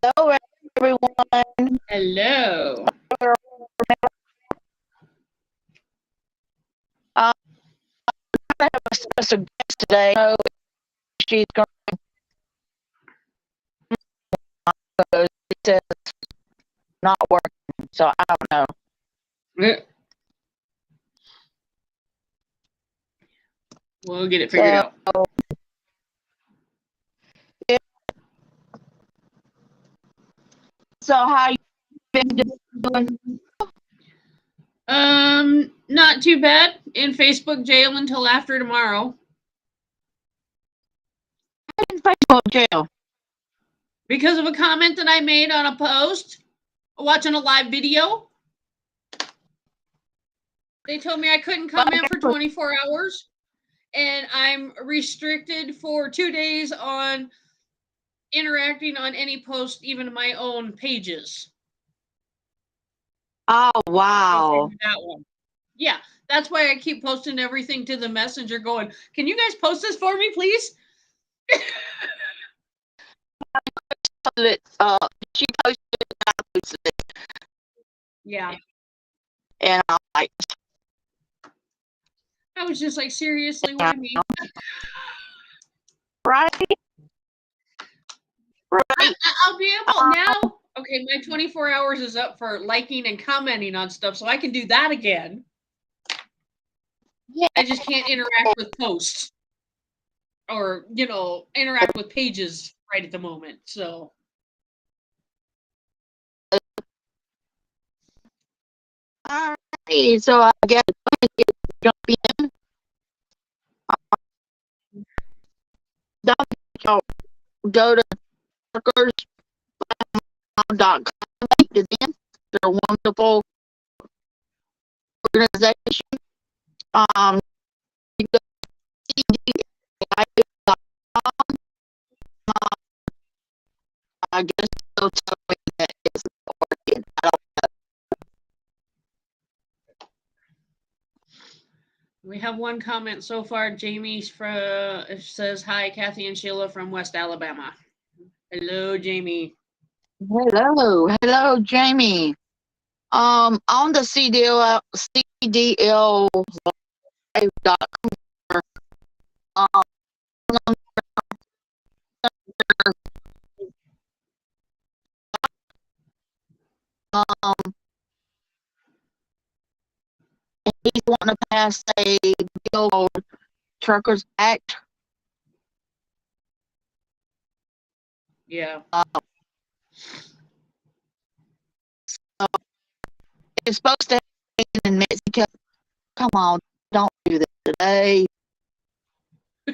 Hello, everyone. Hello. I have a special guest today. She's going to says not working, so I don't know. We'll get it figured out. Yeah. So how you been doing? Not too bad. In Facebook jail until after tomorrow. In Facebook jail. Because of a comment that I made on a post, watching a live video. They told me I couldn't comment for 24 hours, and I'm restricted for 2 days on interacting on any post, even my own pages. Oh, wow. That one. Yeah, that's why I keep posting everything to the messenger going, can you guys post this for me, please? She posted it, I posted it. Yeah. And I'm like, I was just like, seriously, why me? Right? Right. I'll be able now. Okay, my 24 hours is up for liking and commenting on stuff, so I can do that again. Yeah. I just can't interact with posts or, interact with pages right at the moment. So. All right. So I guess jump in. Don't go to truckers.com. They're a wonderful organization. You go to I guess they'll tell me that it's not working. I don't know. We have one comment so far. Jamie says, hi, Cathie and Sheila from West Alabama. Hello, Jamie. Hello, Jamie. On the CDL.com, he's wanting to pass a bill called Truckers Act. Yeah. So it's supposed to happen in Mexico. Come on, don't do this today.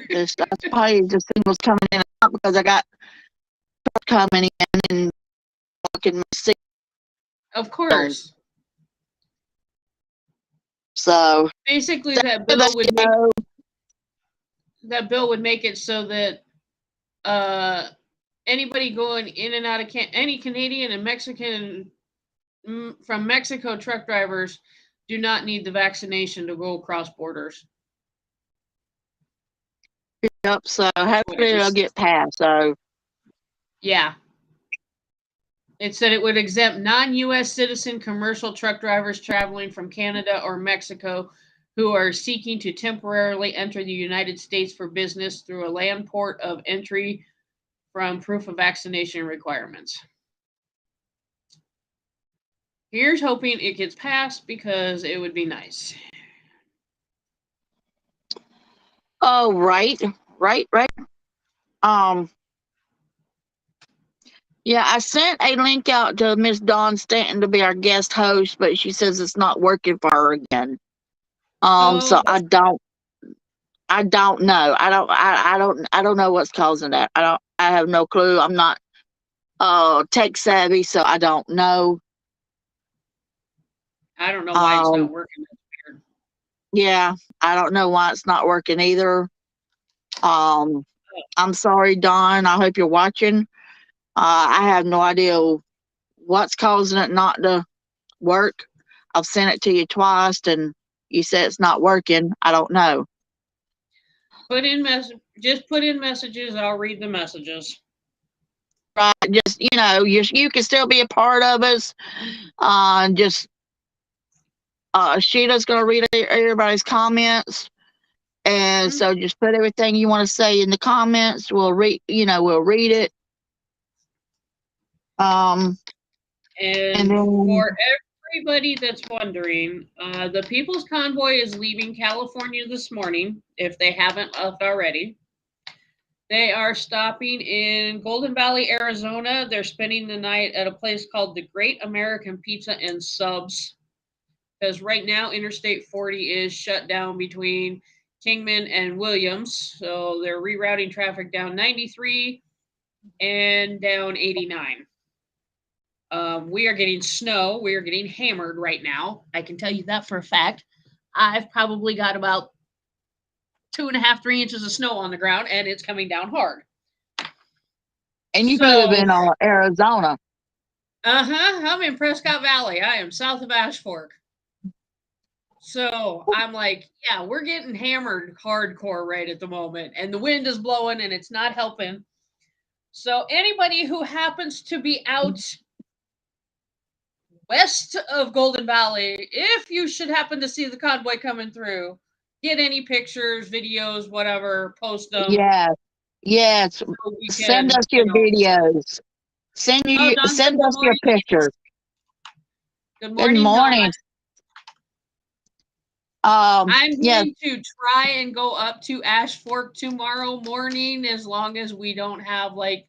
That's probably just signals coming in and out because I got truck coming in and fucking my signal. Of course. So basically that bill would make it so that anybody going in and out of any Canadian and Mexican from Mexico truck drivers do not need the vaccination to go across borders. Yep, so hopefully it'll get passed. So yeah. It said it would exempt non-U.S. citizen commercial truck drivers traveling from Canada or Mexico who are seeking to temporarily enter the United States for business through a land port of entry from proof of vaccination requirements. Here's hoping it gets passed because it would be nice. Oh, right. Yeah, I sent a link out to Miss Dawn Stanton to be our guest host, but she says it's not working for her again. So I don't know. I don't know what's causing that. I have no clue. I'm not tech savvy, so I don't know. I don't know why it's not working. That's weird. Yeah, I don't know why it's not working either. I'm sorry, Dawn. I hope you're watching. I have no idea what's causing it not to work. I've sent it to you twice, and you said it's not working. I don't know. Just put in messages. I'll read the messages. Right. Just, you can still be a part of us. Just Sheila's gonna read everybody's comments. And Mhm. so just put everything you want to say in the comments. We'll read it. And And then for everybody that's wondering, the People's Convoy is leaving California this morning, if they haven't left already. They are stopping in Golden Valley, Arizona. They're spending the night at a place called the Great American Pizza and Subs. Because right now, Interstate 40 is shut down between Kingman and Williams. So they're rerouting traffic down 93 and down 89. We are getting snow. We are getting hammered right now. I can tell you that for a fact. I've probably got about 2.5, 3 inches of snow on the ground, and it's coming down hard. and you live So, in Arizona. I'm in Prescott Valley. I am south of Ash Fork. So I'm like, yeah, we're getting hammered hardcore right at the moment, and the wind is blowing, and it's not helping. So anybody who happens to be out west of Golden Valley, if you should happen to see the convoy coming through, get any pictures, videos, whatever, post them. Yes. So we Send can, us your videos. Oh, Don said Send good us your morning. pictures. Good Good morning, Don. morning. I'm Yes. going to try and go up to Ash Fork tomorrow morning, as long as we don't have like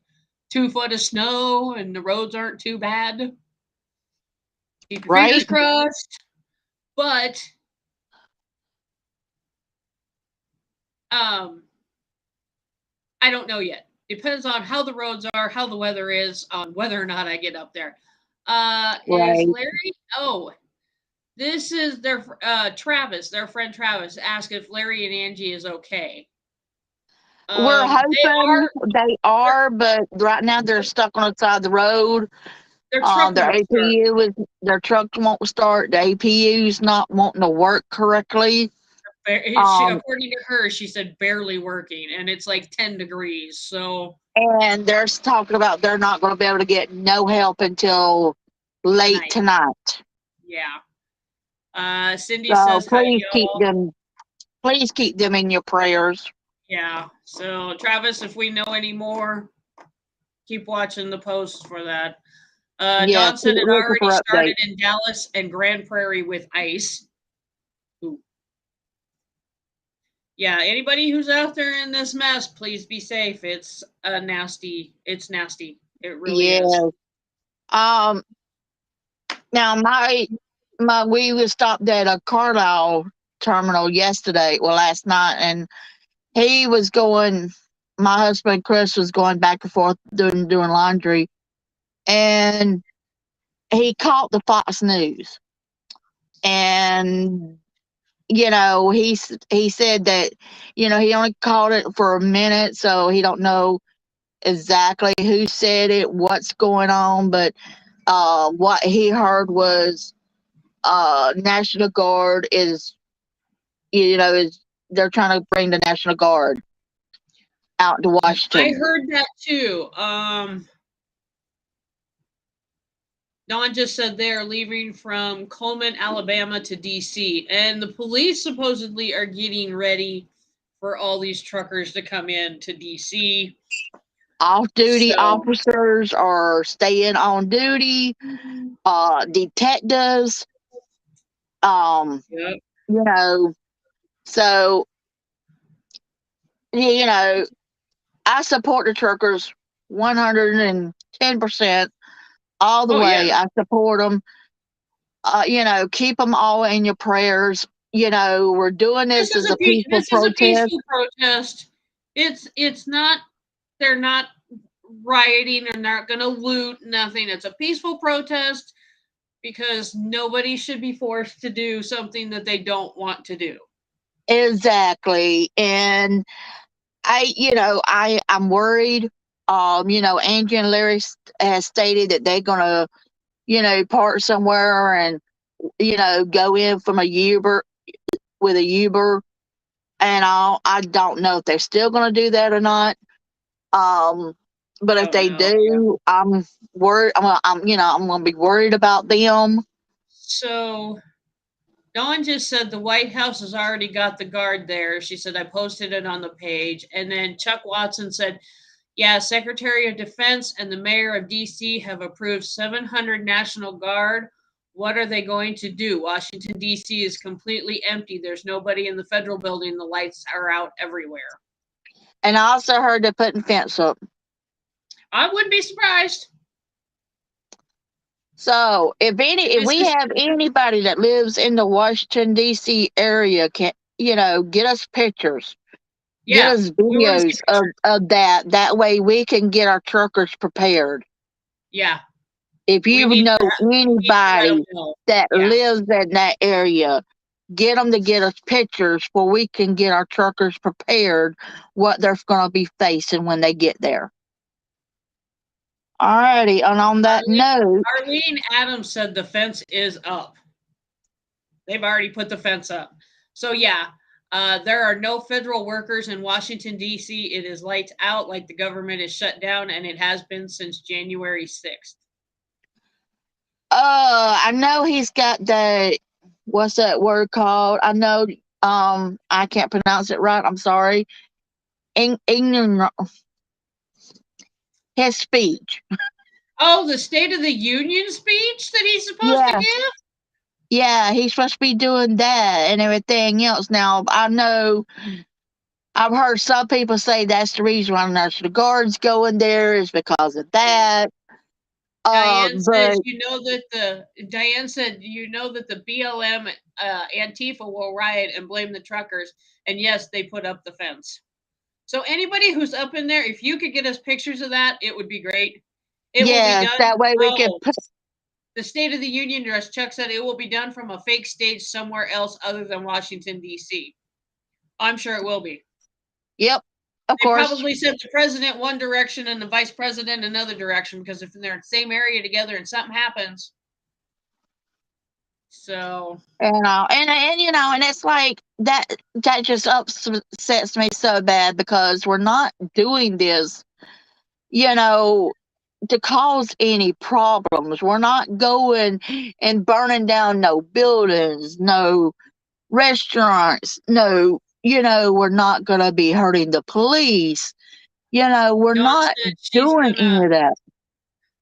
2 foot of snow and the roads aren't too bad. Keep your fingers Right. crossed. But I don't know yet. Depends on how the roads are, how the weather is, on whether or not I get up there. Is Right. Larry? Oh, this is their Travis, their friend Travis, asked if Larry and Angie is okay. We're They hoping are. they are, but right now they're stuck on the side of the road. Their truck Their won't start. APU is their truck won't start. The APU's not wanting to work correctly. According to her, she said barely working, and it's like 10 degrees. So, And they're talking about they're not going to be able to get no help until late tonight. Yeah. Cindy So says hi, y'all. please keep them in your prayers. Yeah. So, Travis, if we know any more, keep watching the posts for that. Yeah, Dawn said keep it looking already for started updates. in Dallas and Grand Prairie with ice. Ooh. Yeah, anybody who's out there in this mess, please be safe. It's nasty. It's nasty. It really is. Yeah. Um. Now we was stopped at a Carlisle terminal last night, and he was going. My husband Chris was going back and forth doing laundry, and he caught the Fox News, and he said that he only caught it for a minute, so he don't know exactly who said it, what's going on, but what he heard was National Guard is they're trying to bring the National Guard out to I Washington. heard that too. Don just said they are leaving from Coleman, Alabama to DC, and the police supposedly are getting ready for all these truckers to come in to DC. Off-duty So, officers are staying on duty. Detectives. Um, yep. you know, so you know, I support the truckers 110% all the Oh yeah. way. I support them. Keep them all in your prayers. We're doing this as a peaceful This is a protest. peaceful protest. It's not. They're not rioting. They're not going to loot. Nothing. It's a peaceful protest because nobody should be forced to do something that they don't want to do. Exactly. And I'm worried. Angie and Larry has stated that they're gonna, park somewhere and, go in from a Uber with a Uber and all. I don't know if they're still gonna do that or not. Um, But if Oh they no. Yeah. do, I'm worried. I'm gonna be worried about them. So Dawn just said the White House has already got the guard there. She said I posted it on the page. And then Chuck Watson said, yeah, Secretary of Defense and the Mayor of DC have approved 700 National Guard. What are they going to do? Washington, D.C. is completely empty. There's nobody in the federal building. The lights are out everywhere. And I also heard they're putting fence up. I wouldn't be surprised. So if we have anybody that lives in the Washington D.C. area, can get us pictures, get Yeah, us we want to see videos of that. That way we can get our truckers prepared. Yeah. If We you need know to let anybody them know. that Yeah. lives in that area, get them to get us pictures where we can get our truckers prepared what they're going to be facing when they get there. Alrighty, and on that note, Arlene Adams said the fence is up. They've already put the fence up. So yeah, there are no federal workers in Washington D.C. It is lights out, like the government is shut down, and it has been since January 6th. I know he's got the what's that word called? I know I can't pronounce it right. I'm sorry. England, his speech. Oh, the State of the Union speech that he's supposed to Yeah, give? yeah, he's supposed to be doing that and everything else. Now I know I've heard some people say that's the reason why the National Guard's going there is because of that. Diane But says, Diane said, the BLM Antifa will riot and blame the truckers. And yes, they put up the fence. So anybody who's up in there, if you could get us pictures of that, it would be great. It will be yes, done. that way we can Oh, put. the State of the Union address, Chuck said it will be done from a fake stage somewhere else other than Washington, D.C. I'm sure it will be. Yep, of They course. probably sent the president one direction and the vice president another direction because if they're in the same area together and something happens. So And it's like that just upsets me so bad because we're not doing this, to cause any problems. We're not going and burning down no buildings, no restaurants, no, we're not going to be hurting the police. We're Dawn not said she's doing any gonna of that.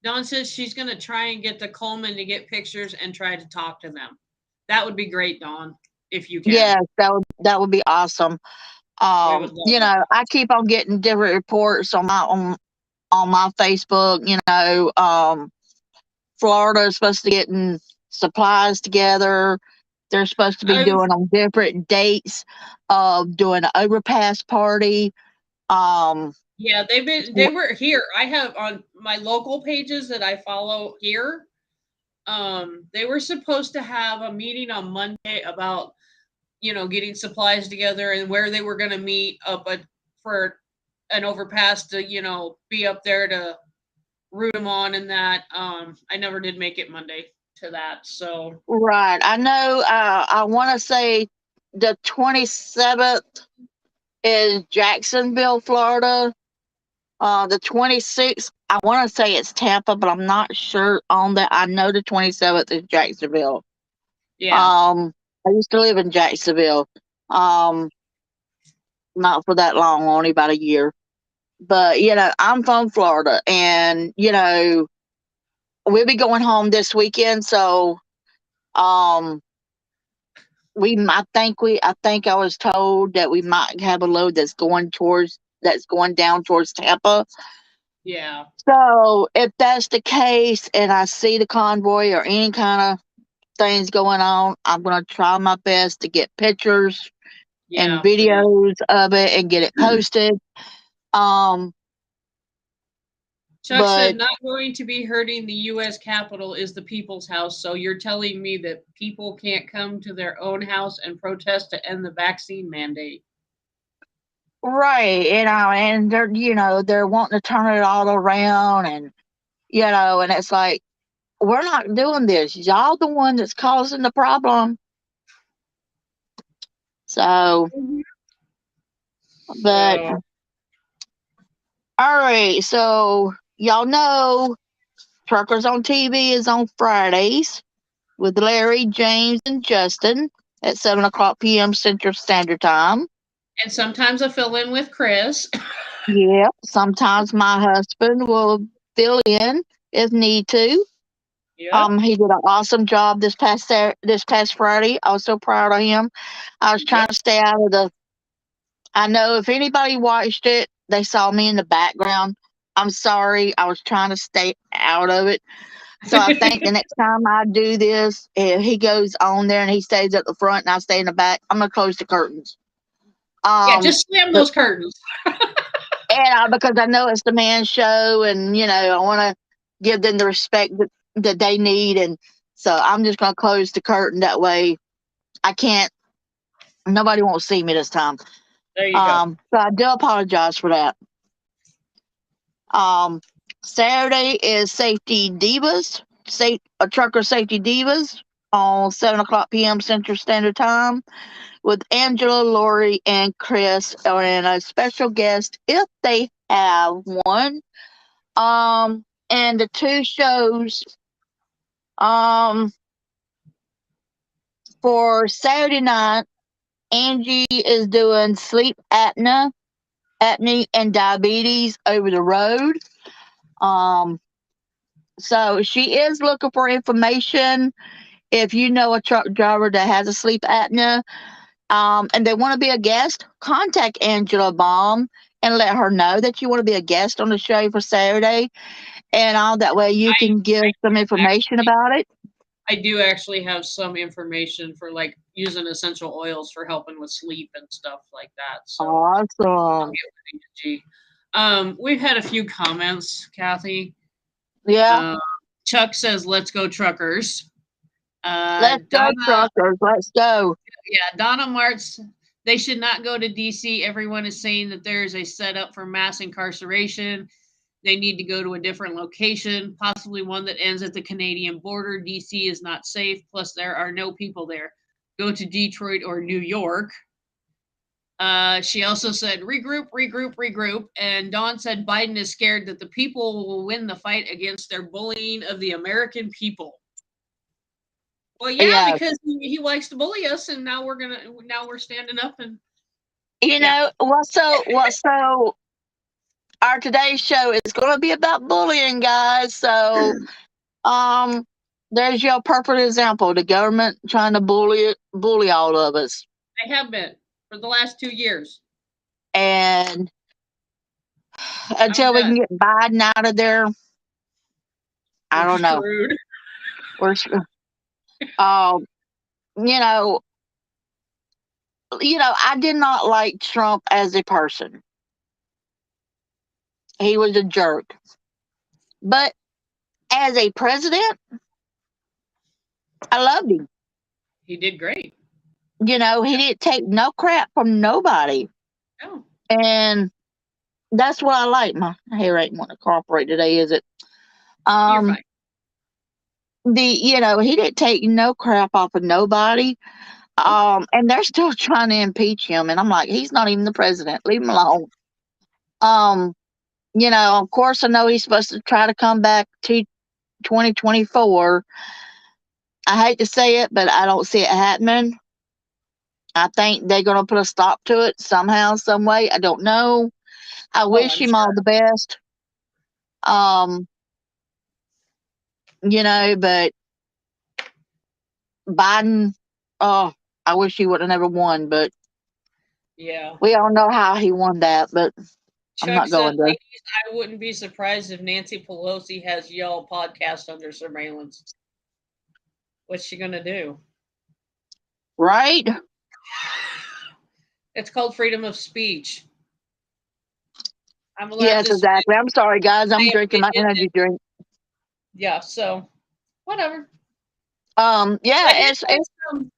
Dawn says she's gonna try and get the Coleman to get pictures and try to talk to them. That would be great, Dawn, if you can. Yes, that would be awesome. We would love that. I keep on getting different reports on my Facebook. Florida is supposed to be getting supplies together. They're supposed to be doing on different dates of doing an overpass party. Yeah, they were here. I have on my local pages that I follow here. They were supposed to have a meeting on Monday about getting supplies together and where they were going to meet up for an overpass to be up there to root them on and that. I never did make it Monday to that. So right, I know. I want to say the 27th is Jacksonville, Florida. The 26th, I want to say it's Tampa, but I'm not sure on that. I know the 27th is Jacksonville. yeah, I used to live in Jacksonville. Not for that long, only about a year. But I'm from Florida, and we'll be going home this weekend. So, I think I was told that we might have a load that's going down towards Tampa. yeah, So if that's the case, and I see the convoy or any kind of things going on, I'm gonna try my best to get pictures and yeah. videos of it and get it posted. Um, Chuck but said, not going to be hurting the U.S. Capitol is the people's house. So you're telling me that people can't come to their own house and protest to end the vaccine mandate? right, and they're wanting to turn it all around, and it's like we're not doing this. Y'all the one that's causing the problem. So, but So All right, so y'all know Truckers on TV is on Fridays with Larry, James, and Justin at 7 o'clock p.m. Central Standard Time. And sometimes I fill in with Chris. Yeah, sometimes my husband will fill in if need to. Yep. He did an awesome job this past Friday. I was so proud of him. I was trying Yep. to stay out of the. I know if anybody watched it, they saw me in the background. I'm sorry. I was trying to stay out of it. So I think the next time I do this, if he goes on there and he stays at the front and I stay in the back, I'm gonna close the curtains. Yeah, Um, just slam but those curtains. because I know it's the man's show, and I want to give them the respect that they need, and so I'm just gonna close the curtain that way. I can't. Nobody won't see me this time. There you go. So I do apologize for that. Um, Saturday is Safety Divas, Trucker Safety Divas on 7 o'clock p.m. Central Standard Time with Angela, Lori, and Chris, and a special guest if they have one. And the two shows for Saturday night, Angie is doing sleep apnea, and diabetes over the road. Um, so she is looking for information. If you know a truck driver that has a sleep apnea, and they want to be a guest, contact Angela Baum and let her know that you want to be a guest on the show for Saturday, and all that way you can give some information Actually, about it. I do actually have some information for like using essential oils for helping with sleep and stuff like that. So I'll Awesome. get with Angie. We've had a few comments, Kathy. Yeah. Uh, Chuck says, "Let's go, truckers." Let's go, Donna, truckers. Let's go. yeah, Donna Martz. They should not go to DC. Everyone is saying that there is a setup for mass incarceration. They need to go to a different location, possibly one that ends at the Canadian border. DC is not safe. Plus, there are no people there. Go to Detroit or New York. She also said, regroup, regroup, regroup. And Dawn said Biden is scared that the people will win the fight against their bullying of the American people. Well, yeah, Yeah. because he likes to bully us, and now we're standing up and You yeah. know what? So our today's show is going to be about bullying, guys. So um, there's your perfect example. The government trying to bully all of us, They have been for the last 2 years. and I'm until we can done. get Biden out of there, I We're don't know. screwed. We're um, you know, I did not like Trump as a person. He was a jerk, but as a president, I loved him. He did great. He didn't take no crap from nobody, Oh, and that's what I like. My hair ain't want to cooperate today, is it? you're Um, fine. he didn't take no crap off of nobody. Nope. And they're still trying to impeach him, and I'm like, he's not even the president. Leave him alone. Um, of course, I know he's supposed to try to come back to 2024. I hate to say it, but I don't see it happening. I think they're going to put a stop to it somehow, some way. I don't know. I Oh, wish I'm him all sure. the best. Um, but Biden, oh, I wish he would have never won, but Yeah. we all know how he won that, but I'm Chuck not said, going there. ladies, I wouldn't be surprised if Nancy Pelosi has y'all podcast under surveillance. What's she gonna do? Right? It's called freedom of speech. I'm allowed Yes, to exactly. I'm sorry, guys. I'm say drinking my opinions. energy drink. Yeah, so whatever. I Yeah, did it's get it's some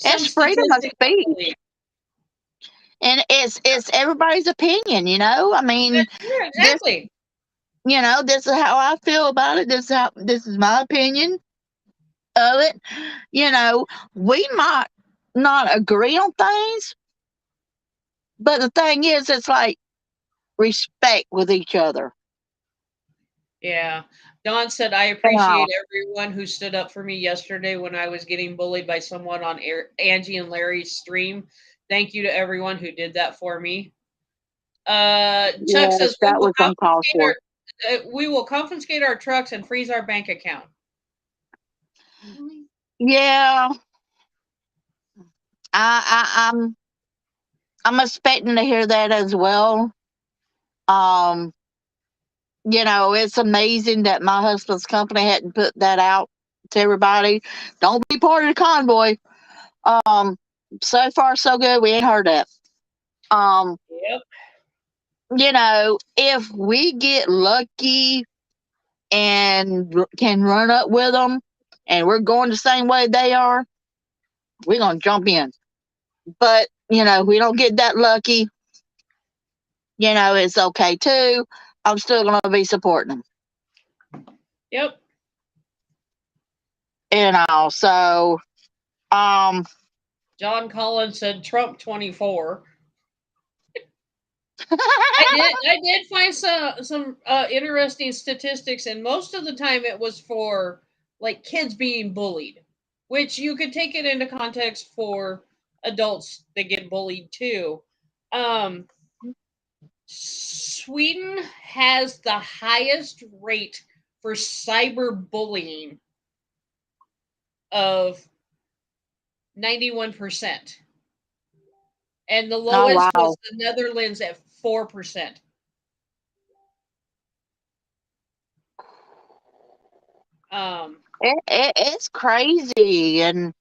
it's freedom of statistics, I believe. speech, and it's everybody's opinion. I mean, That's true, this exactly. this is how I feel about it. This is my opinion of it. We might not agree on things, but the thing is, it's like respect with each other. Yeah. Dawn said, I appreciate everyone who stood up for me yesterday when I was getting bullied by someone on Angie and Larry's stream. Thank you to everyone who did that for me. Chuck says, that was uncalled for. We will confiscate our trucks and freeze our bank account. Yeah. I'm expecting to hear that as well. It's amazing that my husband's company hadn't put that out to everybody. Don't be part of the convoy. So far so good. We ain't heard that. Yep. If we get lucky and can run up with them, and we're going the same way they are, we're gonna jump in. But we don't get that lucky. It's okay too. I'm still gonna be supporting them. Yep. So John Collins said Trump 24. I did find some interesting statistics, and most of the time it was for like kids being bullied, which you could take it into context for adults that get bullied too. Sweden has the highest rate for cyberbullying of 91%. And the lowest was the Netherlands at 4%. It's crazy, and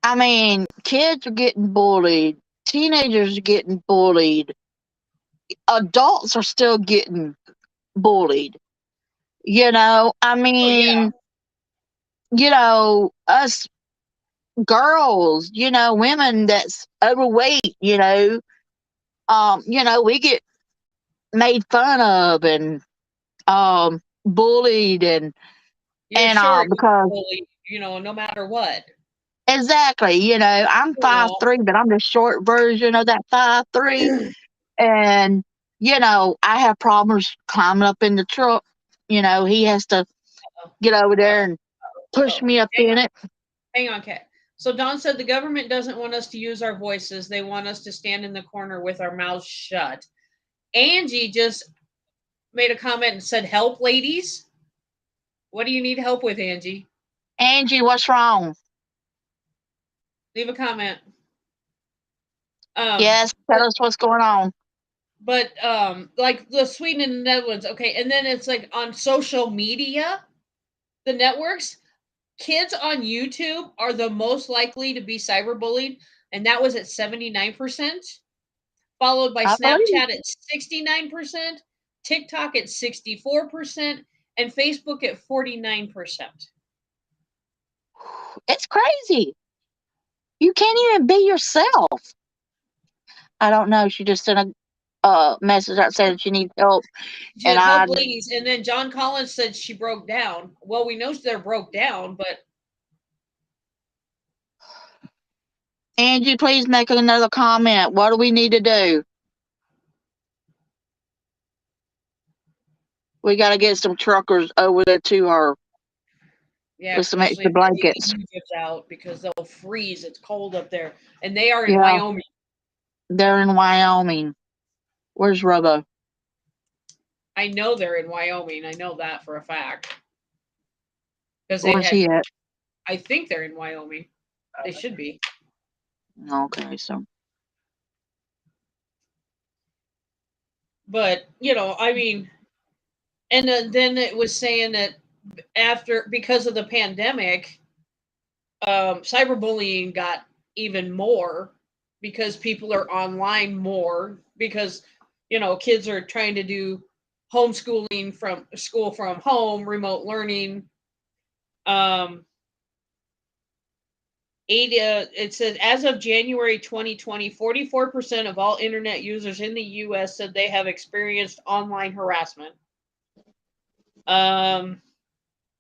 I mean, kids are getting bullied, teenagers are getting bullied, adults are still getting bullied. I mean, us girls, women that's overweight, we get made fun of and bullied because bullied, no matter what. Exactly. I'm 5'3", but I'm the short version of that 5'3", and I have problems climbing up in the truck. He has to get over there and push me up in it. Hang on, Kat. So Don said the government doesn't want us to use our voices. They want us to stand in the corner with our mouths shut. Angie just made a comment and said, help, ladies. What do you need help with, Angie? Angie, what's wrong? Leave a comment. Yes, tell us what's going on. But like the Sweden and the Netherlands, okay, and then it's like on social media, the networks, kids on YouTube are the most likely to be cyberbullied, and that was at 79%, followed by Snapchat at 69%, TikTok at 64%, and Facebook at 49%. It's crazy. You can't even be yourself. I don't know. She just sent a message out saying she needs help. And help, ladies. And then John Collins said she broke down. Well, we know they're broke down, but Angie, please make another comment. What do we need to do? We got to get some truckers over there to her. Yeah, with some extra blankets. Out because they'll freeze. It's cold up there, and they are in Wyoming. They're in Wyoming. Where's Robo? I know they're in Wyoming. I know that for a fact. Where's he at? I think they're in Wyoming. They should be. Okay, so. But I mean, and then it was saying that because of the pandemic, cyberbullying got even more because people are online more because kids are trying to do homeschooling from school from home, remote learning. It says as of January 2020, 44% of all internet users in the U.S. said they have experienced online harassment.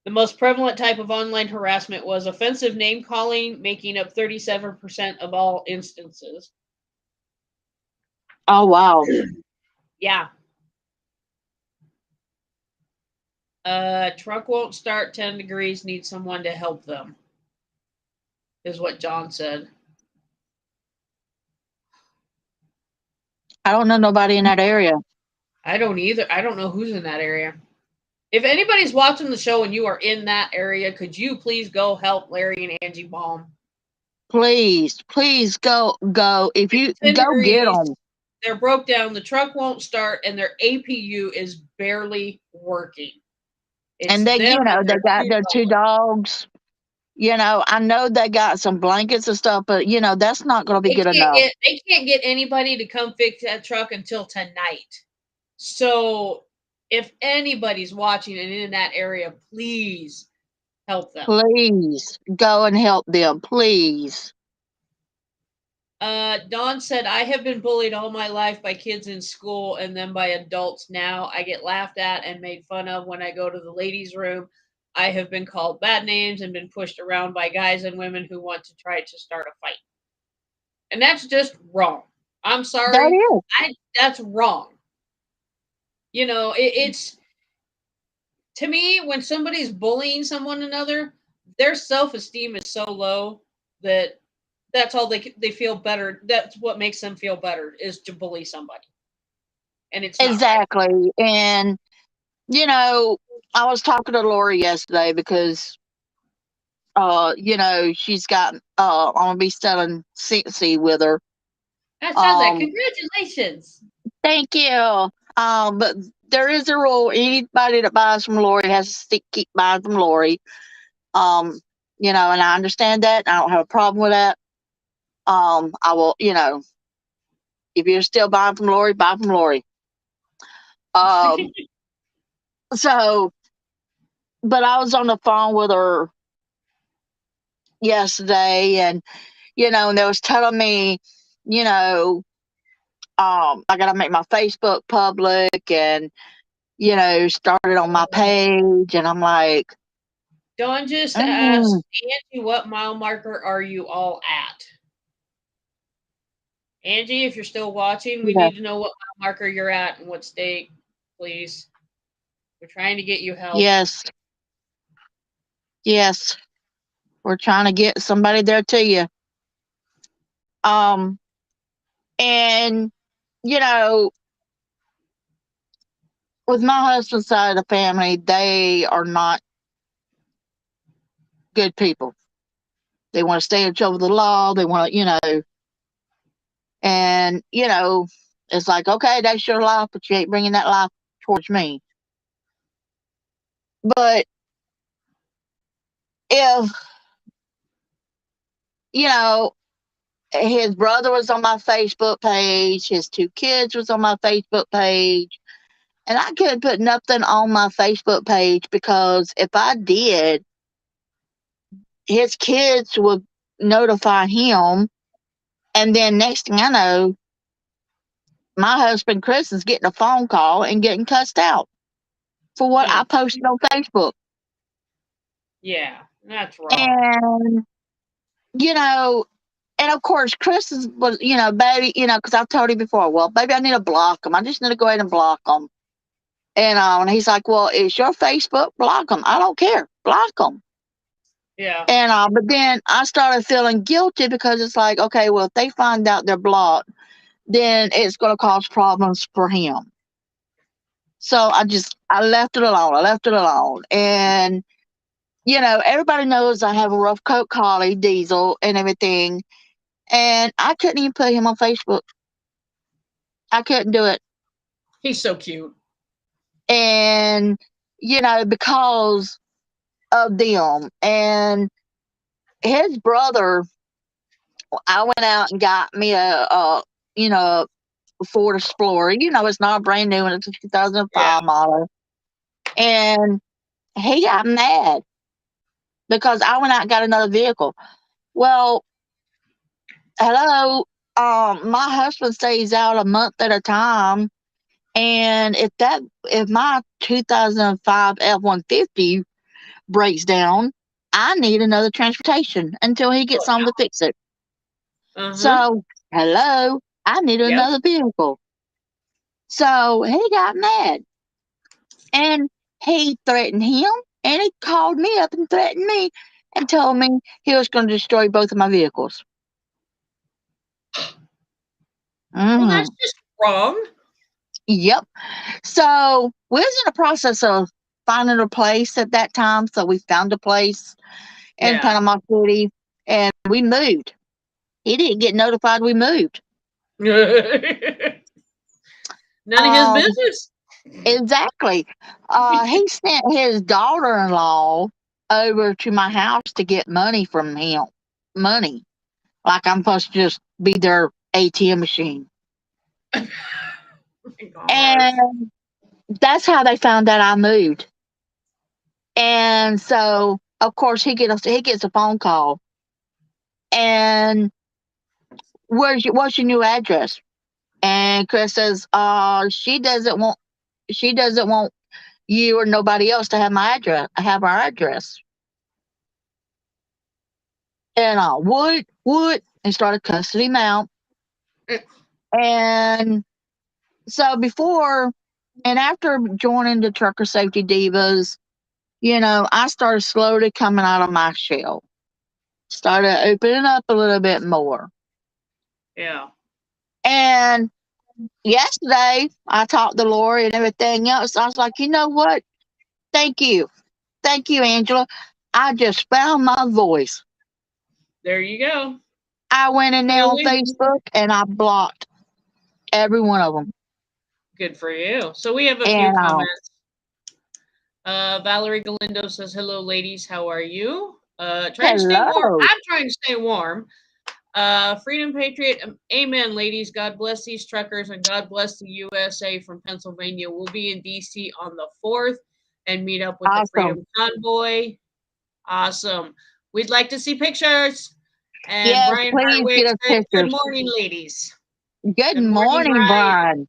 The most prevalent type of online harassment was offensive name calling, making up 37% of all instances. Oh, wow. Yeah. Truck won't start 10 degrees, need someone to help them, is what John said. I don't know nobody in that area. I don't either. I don't know who's in that area. If anybody's watching the show and you are in that area, could you please go help Larry and Angie Baum? Please, please go. If It's you 10 go get degrees. them. They're broke down. The truck won't start, and their APU is barely working. It's And they, them and they their got two their two dogs. dogs. I know they got some blankets and stuff, but that's not going to be good enough. They can't get anybody to come fix that truck until tonight. So if anybody's watching and in that area, please help them. Please go and help them, please. Dawn said, I have been bullied all my life by kids in school and then by adults now. I get laughed at and made fun of when I go to the ladies' room. I have been called bad names and been pushed around by guys and women who want to try to start a fight. And that's just wrong. I'm sorry. That is. That's wrong. It's to me, when somebody's bullying someone another, their self-esteem is so low that that's all they feel better. That's what makes them feel better is to bully somebody, and it's not right. Exactly. And I was talking to Lori yesterday because she's got I'm gonna be selling Cincy with her. I saw that. Um Congratulations. Thank you. But there is a rule. Anybody that buys from Lori has to keep buying from Lori. Um, and I understand that. I don't have a problem with that. I will, if you're still buying from Lori, buy from Lori. Um, so, but I was on the phone with her yesterday, and and they was telling me, you know, I got to make my Facebook public, and started on my page, and I'm like, Dawn just mm, asked Angie, what mile marker are you all at? Angie, if you're still watching, we yeah, need to know what mile marker you're at and what state, please. We're trying to get you help. yes, yes, we're trying to get somebody there to you. Um, and you know, with my husband's side of the family, they are not good people. They want to stay in trouble with the law. They want to, and it's like, okay, that's your life, but you ain't bringing that life towards me. But if you know, his brother was on my Facebook page, his two kids was on my Facebook page, and I couldn't put nothing on my Facebook page because if I did, his kids would notify him, and then next thing I know, my husband Chris is getting a phone call and getting cussed out for what I posted on Facebook. Yeah, that's wrong. And you know, and of course, Chris was, baby, because I've told him before, well, baby, I need to block him. I just need to go ahead and block him. And he's like, well, it's your Facebook, block him. I don't care, block him. Yeah. And but then I started feeling guilty because it's like, okay, well, if they find out they're blocked, then it's going to cause problems for him. So I left it alone. I left it alone. And, everybody knows I have a rough coat collie, Diesel, and everything. And I couldn't even put him on Facebook. I couldn't do it. He's so cute. And, because of them. And his brother, I went out and got me a Ford Explorer. It's not a brand new one, it's a Yeah. 2005 model. And he got mad because I went out and got another vehicle. Well, hello. My husband stays out a month at a time. And if my 2005 F-150 breaks down, I need another transportation until he gets on to fix it. Uh-huh. So, hello. I need Yep. another vehicle. So he got mad and he threatened him and he called me up and threatened me and told me he was going to destroy both of my vehicles. Well, that's Mm, just wrong. yep. So we was in the process of finding a place at that time. So we found a place in Yeah. Panama City and we moved. He didn't get notified we moved. None of his Um, business. exactly. He sent his daughter-in-law over to my house to get money from him. Money. Like I'm supposed to just be their ATM machine. Oh my gosh. And that's how they found out I moved. And so of course he gets a phone call and what's your new address? And Chris says, she doesn't want you or nobody else to have my address, have our address. And I would, and started cussing him out. And so before and after joining the Trucker Safety Divas, I started slowly coming out of my shell. Started opening up a little bit more. Yeah. And yesterday, I talked to Lori and everything else. I was like, you know what? Thank you. Thank you, Angela. I just found my voice. There you go. I went in there on Really Facebook and I blocked every one of them. good for you. So we have a few And comments. Valerie Galindo says, "Hello, ladies. How are you? Trying to stay warm. hello. I'm trying to stay warm. Freedom Patriot. Amen, ladies. God bless these truckers and God bless the USA from Pennsylvania. We'll be in DC on the 4th and meet up with the Awesome. Freedom Convoy. Awesome. We'd like to see pictures." And Yes, Brian please Hartwig get us said, "Good pictures. morning, ladies." Good Good morning, morning, Brian. Brian.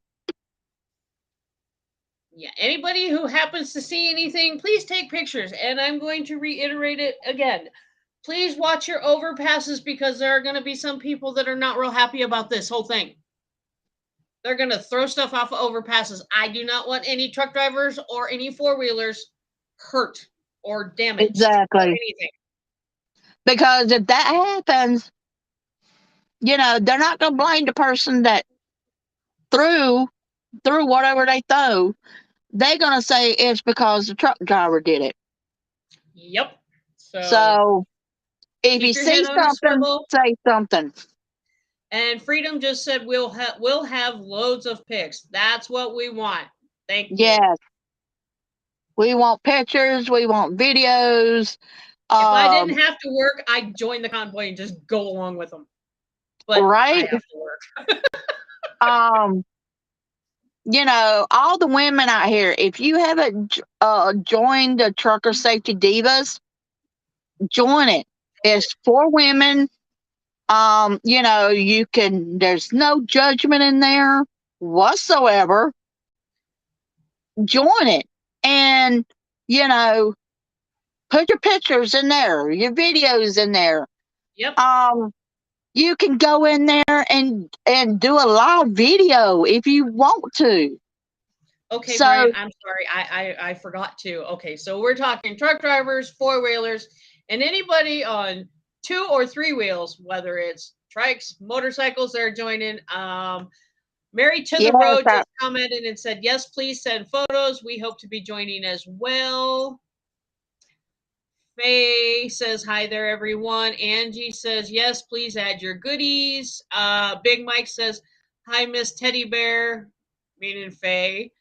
Yeah, anybody who happens to see anything, please take pictures. And I'm going to reiterate it again. Please watch your overpasses because there are going to be some people that are not real happy about this whole thing. They're going to throw stuff off of overpasses. I do not want any truck drivers or any four-wheelers hurt or damaged or Exactly. anything. Because if that happens, they're not going to blame the person that threw whatever they throw. They're going to say it's because the truck driver did it. Yep. So if you keep your head see on a something, swivel. say something. And Freedom just said we'll have loads of pics. That's what we want. Thank you. Yes. We want pictures. We want videos. If I didn't have to work, I'd join the convoy and just go along with them. But right? I have to work. All the women out here, if you haven't joined the Trucker Safety Divas, join it. It's for women. There's no judgment in there whatsoever. Join it. And, put your pictures in there, your videos in there. Yep. You can go in there and do a live video if you want to. Okay, So, Brian, I'm sorry. I forgot to. Okay, so we're talking truck drivers, four-wheelers, and anybody on 2 or 3 wheels, whether it's trikes, motorcycles, they're joining. Mary to the yes, Road just commented and said, "Yes, please send photos. We hope to be joining as well." Faye says, "Hi there, everyone." Angie says, "Yes, please add your goodies." Big Mike says, "Hi, Miss Teddy Bear," meaning Faye.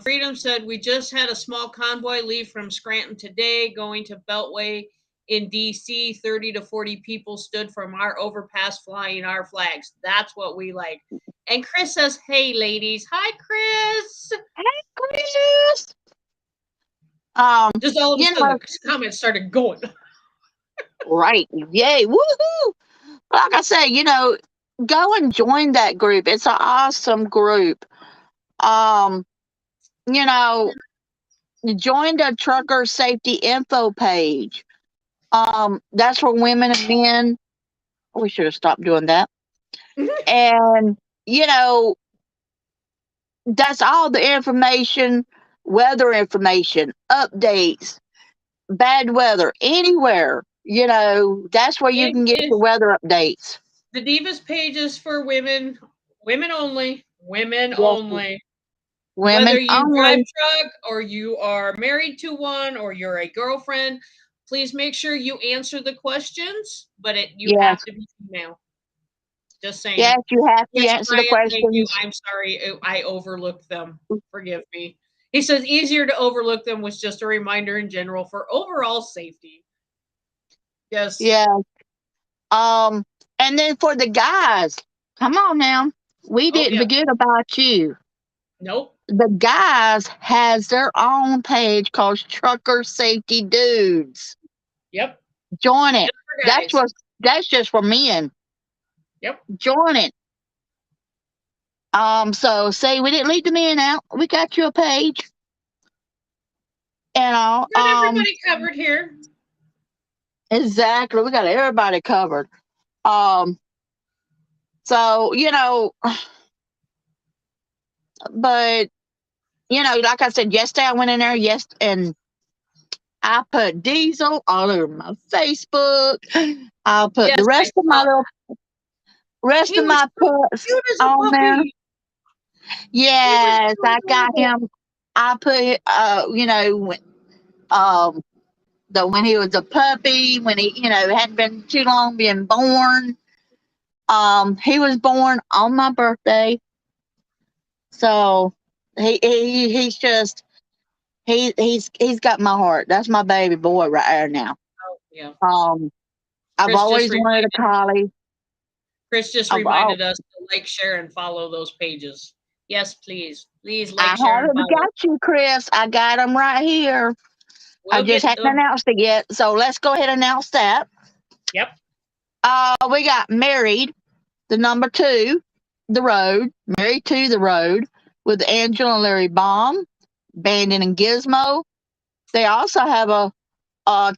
Freedom said, "We just had a small convoy leave from Scranton today, going to Beltway in DC. 30 to 40 people stood from our overpass flying our flags. That's what we like." And Chris says, "Hey, ladies." Hi, Chris. Hey, Chris. Just all of a sudden, the comments started going. Right. Yay. Woohoo. Like I said, go and join that group. It's an awesome group. You know, join the Trucker Safety Info page. That's for women and men. We should have stopped doing that. And, you know, that's all the information, weather information, updates, bad weather, anywhere. You know, that's where you It can get is your weather updates. the Divas page is for women, women only, women Yes, only. women Whether you drive only. truck or you are married to one or you're a girlfriend, please make sure you answer the questions, but you Yes, have to be female. Just saying. yes, you have to Yes, answer the Brian, thank you. questions. I'm sorry. I overlooked them. Forgive me. He says easier to overlook them was just a reminder in general for overall safety. Yes. Yeah. Um, and then for the guys, come on now. We Oh, didn't yeah. forget about you. Nope. The guys has their own page called Trucker Safety Dudes. Yep. Join it. Just for That's guys. what that's just for men. Yep. Join it. So say we didn't leave the men out. We got you a page. You know, Got everybody covered here. exactly. We got everybody covered. Um, so you know, but you know, like I said, yesterday I went in there, yes, and I put diesel all over my Facebook. I'll put Yes, the I saw. rest He of was my so puts cute as a on there. puppy. He was Yes, so I got adorable. him. I put you know, um when he was a puppy, when he, you know, hadn't been too long being born. He was born on my birthday. So he's just he's got my heart. That's my baby boy right there now. Oh, yeah. Um, I've Chris just always wanted a reminded collie. Chris just I've al- reminded us to like, share, and follow those pages. Yes, please. Please I like, share, and haven't follow. got you, Chris. I got him right here. I We'll just get hadn't announced it yet. So let's go ahead and announce that. yep. We got married, the number two, the road, married to the road with Angela and Larry Baum, Bandon and Gizmo. They also have a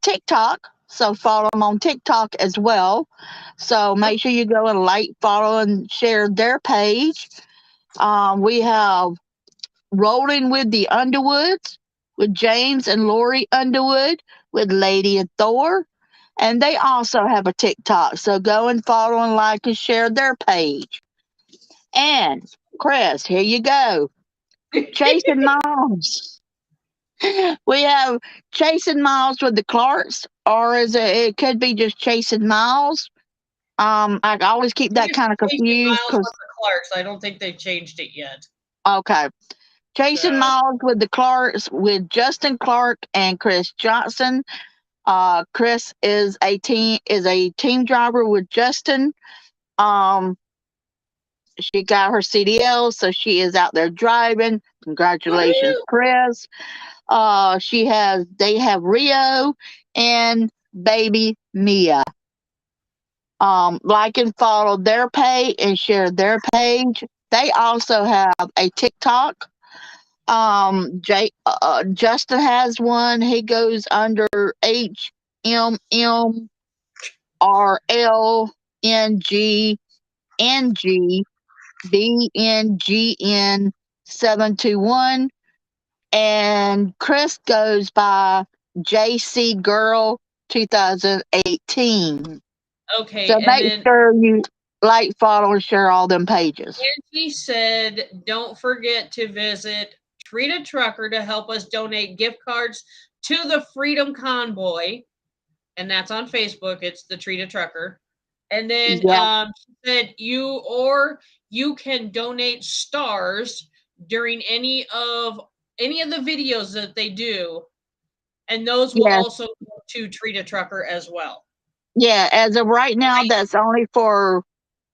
TikTok, so follow them on TikTok as well. So Yep. make sure you go and like, follow, and share their page. We have Rolling with the Underwoods with James and Lori Underwood with Lady and Thor. And they also have a TikTok. So go and follow and like and share their page. And Chris, here you go. Chasing Moms. We have Chasing Miles with the Clarks, or it could be just Chasing Miles. I always keep I think that it's kind of Chasing confused Miles because with the Clarks. I don't think they've changed it yet. okay, Chasing So Miles with the Clarks with Justin Clark and Chris Johnson. Chris is a team driver with Justin. Um, she got her CDL, so she is out there driving. Congratulations, woohoo! Chris. They have Rio and baby Mia. Like and follow their page and share their page. They also have a TikTok. Justin has one. He goes under HMMRLNGNGBNGN721, and Chris goes by JC Girl 2018. Okay, So and make then sure you like, follow, and share all them pages. Angie said, don't forget to visit Treat a Trucker to help us donate gift cards to the Freedom Convoy. And that's on Facebook. It's the Treat a Trucker. And then Yeah, she said you can donate stars during any of the videos that they do, and those will yeah, also go to Treat a Trucker as well. yeah. As of right now, that's only for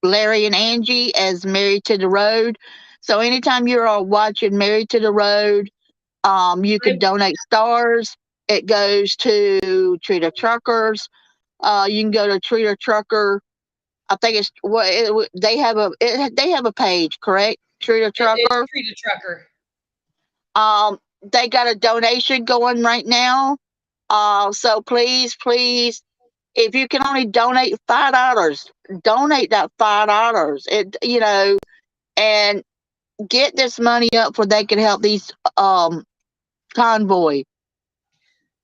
Larry and Angie as Married to the Road. So anytime you're watching Married to the Road, you I, can donate stars. It goes to Treater Truckers. You can go to Treater Trucker. I think it's they have a page, correct? Treater it's Trucker. Treat a Trucker. They got a donation going right now. So please, please if you can only donate $5, donate that $5. And get this money up where they can help these convoy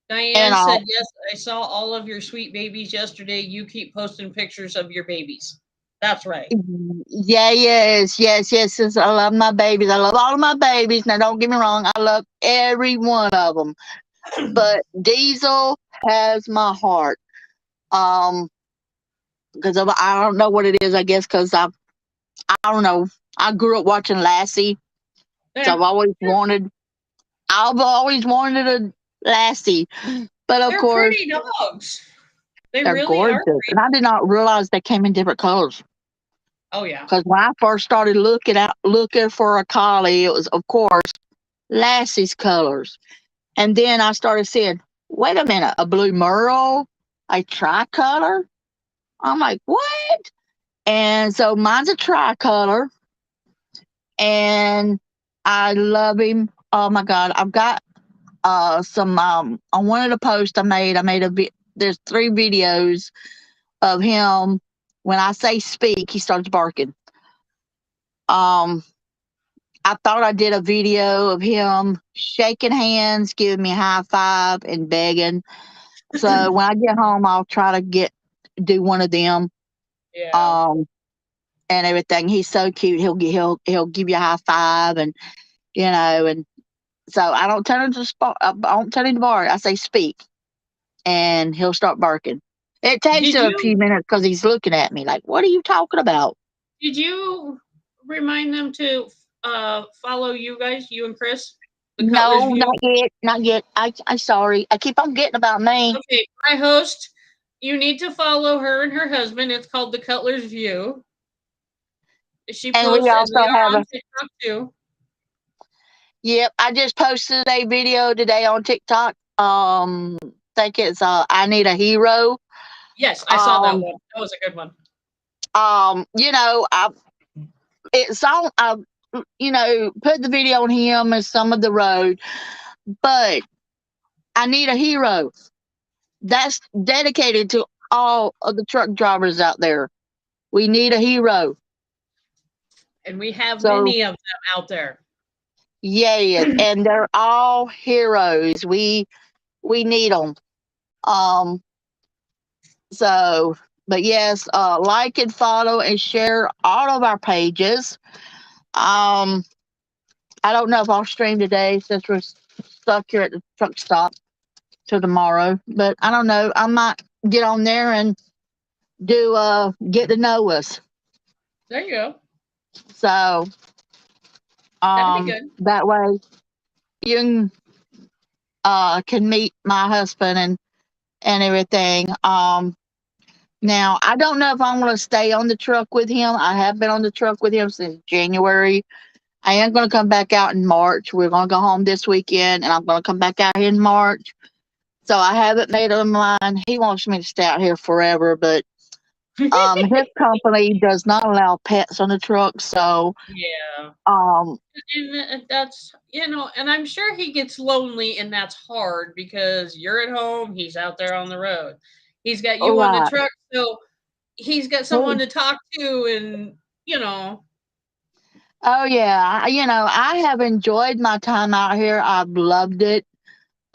and Diane said, yes, I saw all of your sweet babies yesterday. You keep posting pictures of your babies. That's right. Yeah, yes. I love my babies. I love all of my babies. Now, don't get me wrong. I love every one of them. But Diesel has my heart. Because I don't know what it is. I guess because I don't know. I grew up watching Lassie, so They're, I've always wanted a Lassie. But of they're course, pretty dogs. They they're really gorgeous, are and pretty. I did not realize they came in different colors. Oh, yeah. Because when I first started looking for a collie, it was of course Lassie's colors, and then I started seeing, wait a minute, a blue merle, a tricolor. I'm like, what? And so mine's a tricolor, and I love him. Oh my god, I've got some on one of the posts I made there's 3 videos of him. When I say speak, he starts barking. Um, I thought I did a video of him shaking hands, giving me a high five, and begging. So when I get home, I'll try to do one of them. Yeah. Um, and everything. He's so cute. He'll give you a high five, and and so I don't tell him to I don't tell him to bark. I say speak, and he'll start barking. It takes Did him a few you minutes because he's looking at me like, "What are you talking about?" did you remind them to follow you guys, you and Chris? The Cutler's No, View? not yet, not yet. I sorry. I keep on getting about me. Okay, my host, you need to follow her and her husband. It's called The Cutler's View. She And we posts, and they also have are a on TikTok too. Yep. I just posted a video today on TikTok. Think it's I need a hero. Yes, I saw that Um, one. That was a good one. I it's on. Put the video on him and some of the road, but I need a hero. That's dedicated to all of the truck drivers out there. We need a hero. And we have So many of them out there. yes, and they're all heroes. We need them. Um, so, but yes, like and follow and share all of our pages. Um, I don't know if I'll stream today since we're stuck here at the truck stop till tomorrow, but I don't know. I might get on there and do get to know us. There you go. So That'd be good. that way you can meet my husband and everything. Now I don't know if I'm going to stay on the truck with him. I have been on the truck with him since January. I am going to come back out in March. We're going to go home this weekend, and I'm going to come back out here in March. So I haven't made up my mind. He wants me to stay out here forever, but his company does not allow pets on the truck. So Yeah. um, And that's, and I'm sure he gets lonely and that's hard because you're at home, he's out there on the road. He's got you on the right. truck, so he's got someone to talk to and, you know. Oh yeah, I have enjoyed my time out here. I've loved it.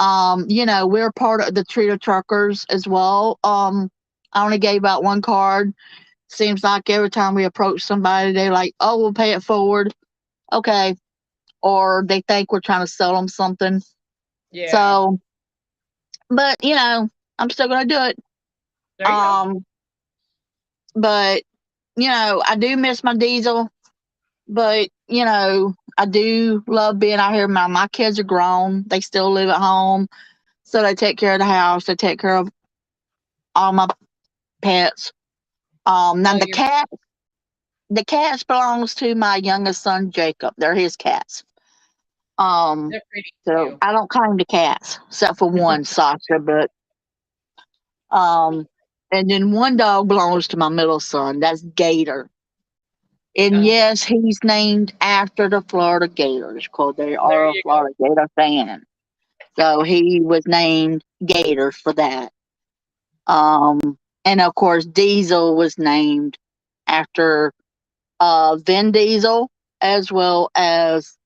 We're part of the Treater Truckers as well. I only gave out one card. Seems like every time we approach somebody, they're like, "Oh, we'll pay it forward." Okay, or they think we're trying to sell them something. Yeah. So, but I'm still gonna do it. There you go. Um, but I do miss my diesel. But I do love being out here. My kids are grown; they still live at home, so they take care of the house. They take care of all my pets. Now Oh, you're the cats belongs to my youngest son Jacob. They're his cats. they're pretty So too. I don't claim the cats except for one, Sasha. But um, and then one dog belongs to my middle son. That's Gator. And Oh, yes, he's named after the Florida Gators because they there are a you go. Florida Gator fan. So he was named Gator for that. And of course, Diesel was named after Vin Diesel, as well as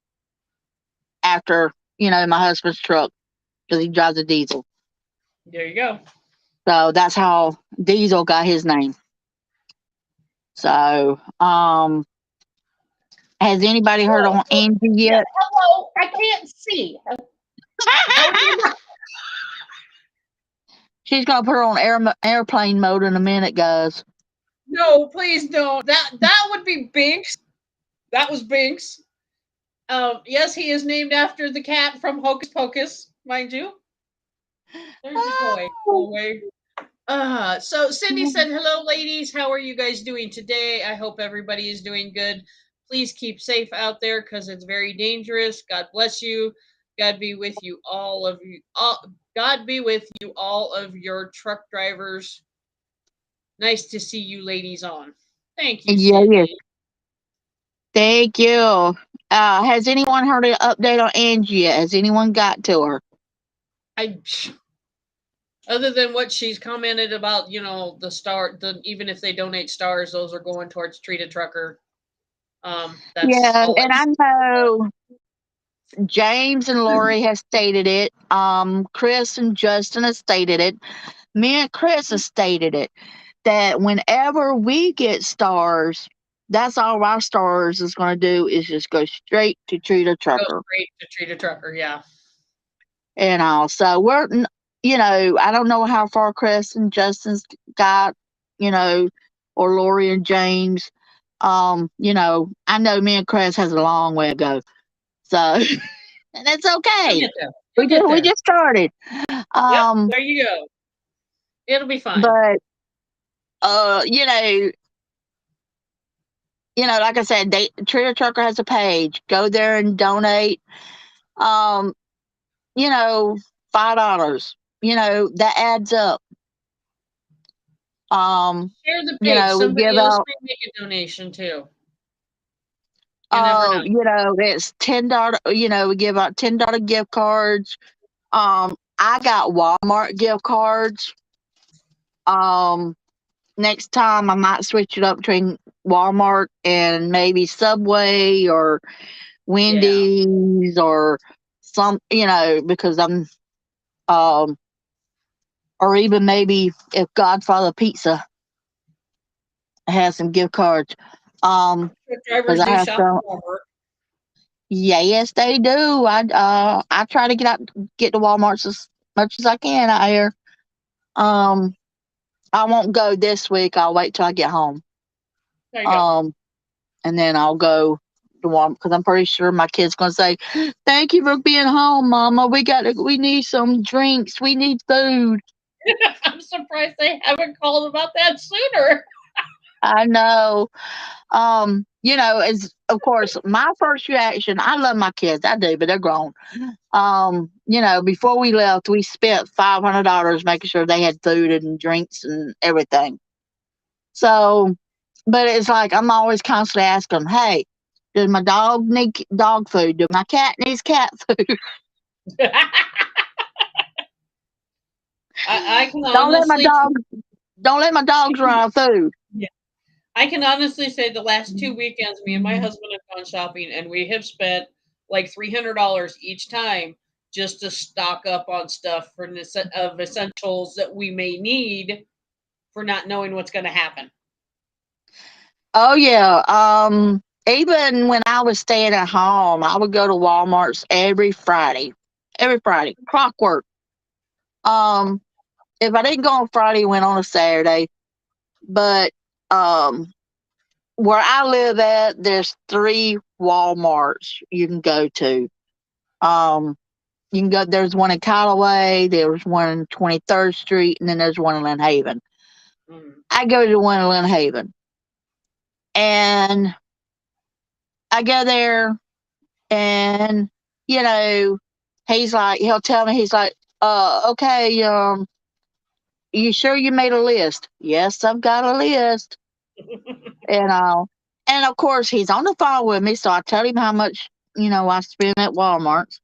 after, my husband's truck, because he drives a diesel. There you go. So that's how Diesel got his name. So, has anybody heard on Angie Yeah, yet? hello. I can't see. She's gonna put her on airplane mode in a minute, guys. No, please don't. That would be Binks. That was Binks. Yes, he is named after the cat from Hocus Pocus, mind you. There's the toy. Go away. So Cindy said, hello, ladies. How are you guys doing today? I hope everybody is doing good. Please keep safe out there because it's very dangerous. God bless you. God be with you, all of you. God be with you, all of your truck drivers. Nice to see you ladies on. Thank you, Yeah, yeah. Cindy. Thank you. Has anyone heard an update on Angie yet? Has anyone got to her? I Other than what she's commented about, even if they donate stars, those are going towards Treat a Trucker. That's Yeah, all and I I know James and Lori have stated it. Chris and Justin have stated it. Me and Chris have stated it. That whenever we get stars, that's all our stars is going to do is just go straight to Treat a go Trucker. straight to Treat a Trucker. Yeah. And all. So I don't know how far Chris and Justin's got, or Lori and James. I know me and Chris has a long way to go. So, and that's You'll okay. get there. You'll get We there. just started. Yep. There you go. It'll be fine. But uh, you know, like I said, Trader Trucker has a page. Go there and donate. Um, $5. That adds up. Share the page. We Somebody give else out. may make a donation too. You never know. It's $10. We give out $10 gift cards. I got Walmart gift cards. Um, Next time I might switch it up between Walmart and maybe Subway or Yeah. Wendy's or because I'm or even maybe if Godfather Pizza has some gift cards. Truck Because drivers I do have shop some. at Walmart. Yes, they do. I try to get to Walmart's as much as I can out here. Um, I won't go this week. I'll wait till I get home. There you go. Um, and then I'll go to Walmart because I'm pretty sure my kid's gonna say, "Thank you for being home, Mama. We need some drinks. We need food." I'm surprised they haven't called about that sooner. I know. As of course my first reaction. I love my kids. I do, but they're grown. Before we left, we spent $500 making sure they had food and drinks and everything. So, but it's like I'm always constantly asking them, "Hey, does my dog need dog food? Do my cat needs cat food?" I can don't let my honestly, dogs don't let my dogs run out of food. yeah, I can honestly say the last 2 weekends, me and my husband have gone shopping, and we have spent like $300 each time just to stock up on stuff of essentials that we may need for not knowing what's going to happen. Oh yeah. Even when I was staying at home, I would go to Walmart's every Friday. Every Friday. Clockwork. Um, if I didn't go on Friday, I went on a Saturday. But um where I live at, there's 3 Walmarts you can go to. Um you can go there's one in Callaway, there's one in 23rd Street, and then there's one in Lynn Haven. Mm. I go to one in Lynn Haven. And I go there and he'll tell me, he's like, okay, you sure you made a list? Yes, I've got a list. And and of course he's on the phone with me, so I tell him how much, I spend at Walmart.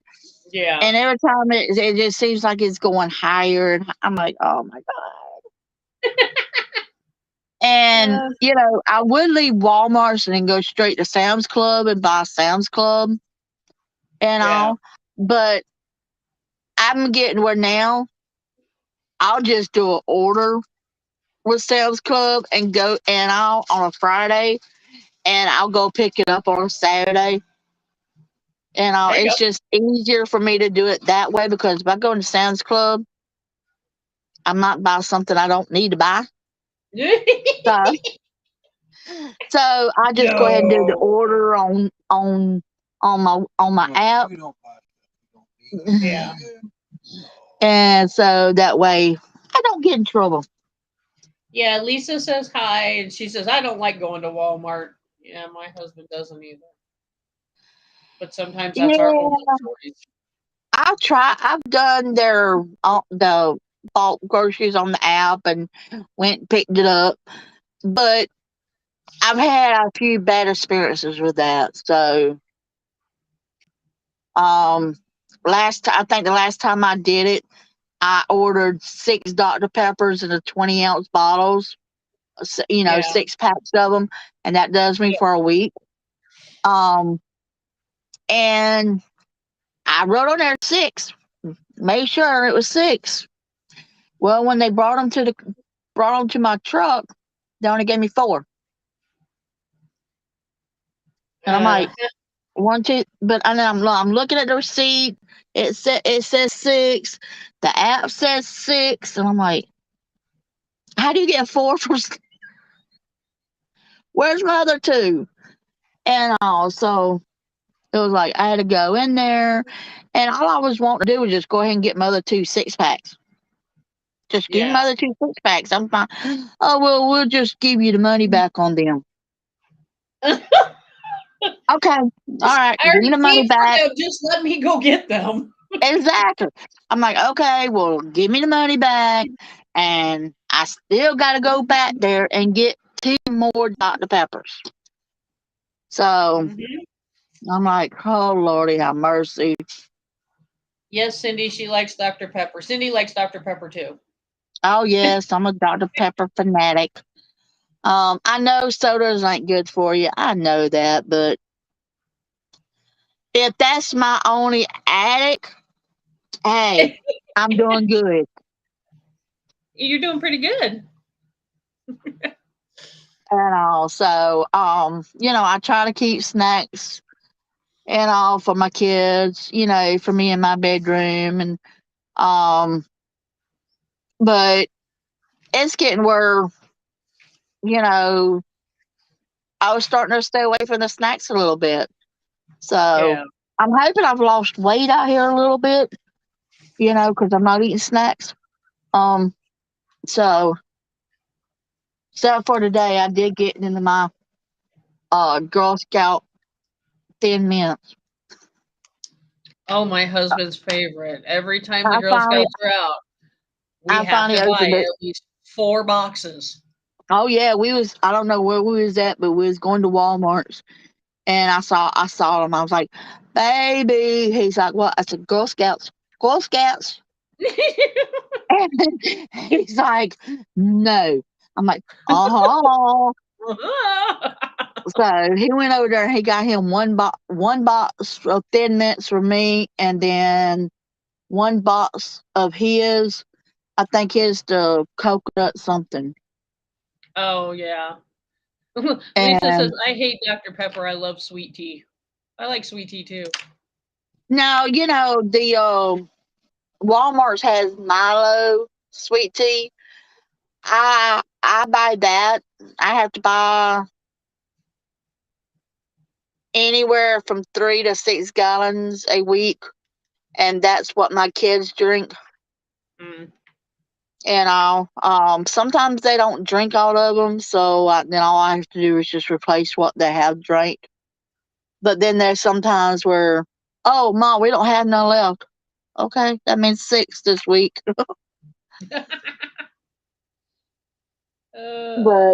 Yeah. And every time it just seems like it's going higher, and I'm like, oh my God. And, I would leave Walmart's and then go straight to Sam's Club and buy Sam's Club and Yeah. all. But I'm getting where now I'll just do an order with Sam's Club and go and I'll on a Friday and I'll go pick it up on a Saturday. And There you it's just easier for me to do it that way because if I go into Sam's Club, I might buy something I don't need to buy. go. So, so I just go ahead and do the No. order on my app. Yeah. And so that way I don't get in trouble. Yeah, Lisa says hi, and she says, I don't like going to Walmart. Yeah, my husband doesn't either. But sometimes that's our Yeah, only choice. I've done the bulk groceries on the app and went and picked it up, but I've had a few bad experiences with that. So, um, I think the last time I did it, I ordered 6 Dr. Peppers in the 20-ounce bottles, Yeah. 6 packs of them, and that does me Yeah. for a week. Um, and I wrote on there 6, made sure it was 6. Well, when they brought them to my truck, they only gave me 4, and I'm Uh, like, 1, 2, but and then I'm looking at the receipt. It says 6. The app says 6, and I'm like, how do you get 4 from? Where's my other 2? And so it was like I had to go in there, and all I was wanting to do was just go ahead and get my other 2 6 packs. Just give me my yeah. other 2 6 packs. I'm fine. Oh well, we'll just give you the money back on them. Okay, all right, I give me already the money paid for back. them. Just let me go get them. Exactly. I'm like, okay, well, give me the money back, and I still got to go back there and get 2 more Dr. Peppers. So Mhm. I'm like, oh Lordy, have mercy. Yes, Cindy, she likes Dr. Pepper. Cindy likes Dr. Pepper too. Oh yes, I'm a Dr. Pepper fanatic. I know sodas ain't good for you. I know that, but if that's my only addict, hey, I'm doing good. You're doing pretty good. And also, I try to keep snacks and all for my kids, for me in my bedroom, and um, but it's getting where you know I was starting to stay away from the snacks a little bit. So Yeah. I'm hoping I've lost weight out here a little bit, because I'm not eating snacks. Um, so except for today, I did get into my Girl Scout Thin Mints. Oh, my husband's favorite. Every time the I Girl finally, Scouts are out, we I have finally to buy opened it. at least 4 boxes. Oh yeah, I don't know where we was at, but we was going to Walmart's and I saw him. I was like, baby. He's like, what? I said, Girl Scouts. Girl Scouts. And he's like, no. I'm like, uh-huh. So he went over there and he got him one box of Thin Mints for me, and then one box of his. I think his the coconut something. Oh, yeah. Lisa says, And I hate Dr. Pepper. I love sweet tea. I like sweet tea too. now, the Walmart's has Milo sweet tea. I buy that. I have to buy anywhere from 3 to 6 gallons a week, and that's what my kids drink. Mm. Sometimes they don't drink all of them, so then all I have to do is just replace what they have drank. But then there's sometimes where, oh, Mom, we don't have none left. Okay, that means 6 this week. But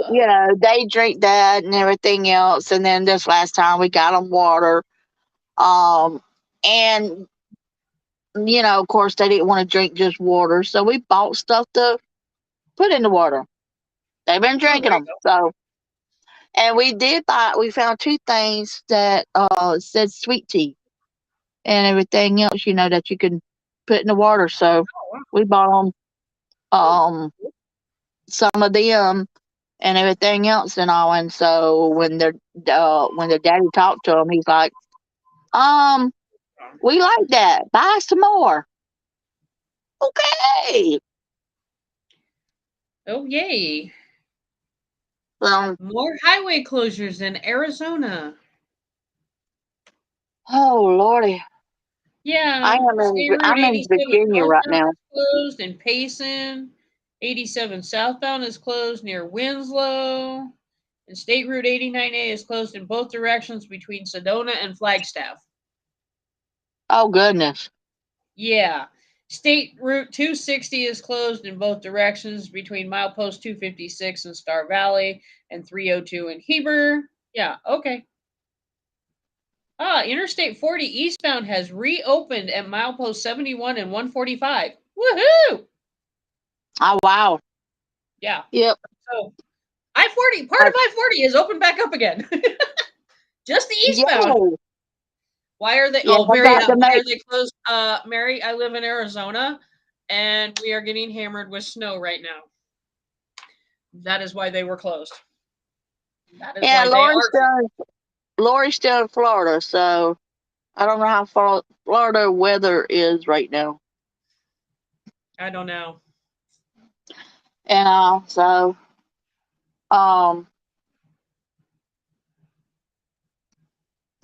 Uh, they drink that and everything else. And then this last time we got them water. And of course they didn't want to drink just water, so we bought stuff to put in the water. They've been Oh, drinking there you them. go. So, and we found two things that said sweet tea and everything else, that you can put in the water. So Oh, wow. we bought them, some of them and everything else and all. And so when their daddy talked to him, he's like, um, we like that. Buy some more. Okay. Oh, yay. So, More highway closures in Arizona. oh Lordy, Yeah, State Route I'm in 87 Virginia right northbound now. is closed in Payson. 87 southbound is closed near Winslow. And State Route 89A is closed in both directions between Sedona and Flagstaff. Oh goodness. Yeah. State Route 260 is closed in both directions between milepost 256 in Star Valley and 302 in Heber. Yeah, okay. Interstate 40 eastbound has reopened at milepost 71 and 145. Woohoo! Oh wow. Yeah. Yep. So I-40, part Uh, of I-40 is open back up again. Just the eastbound. yay. Why are they? Yeah, Oh, I Mary, got to why make. are they closed? Mary, I live in Arizona, and we are getting hammered with snow right now. That is why they were closed. That is Yeah, why they are closed. Lori's still in Florida, so I don't know how far Florida weather is right now. I don't know. And um,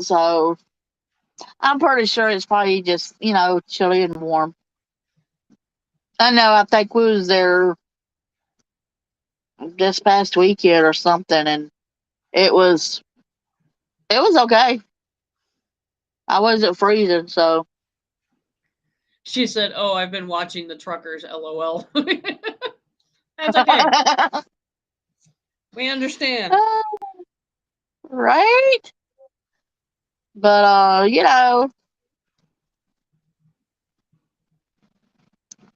so I'm pretty sure it's probably just chilly and warm. I know. I think we was there this past weekend or something, and it was it was okay. I wasn't freezing, so She said, "Oh, I've been watching the truckers." LOL. That's okay. We understand. right. But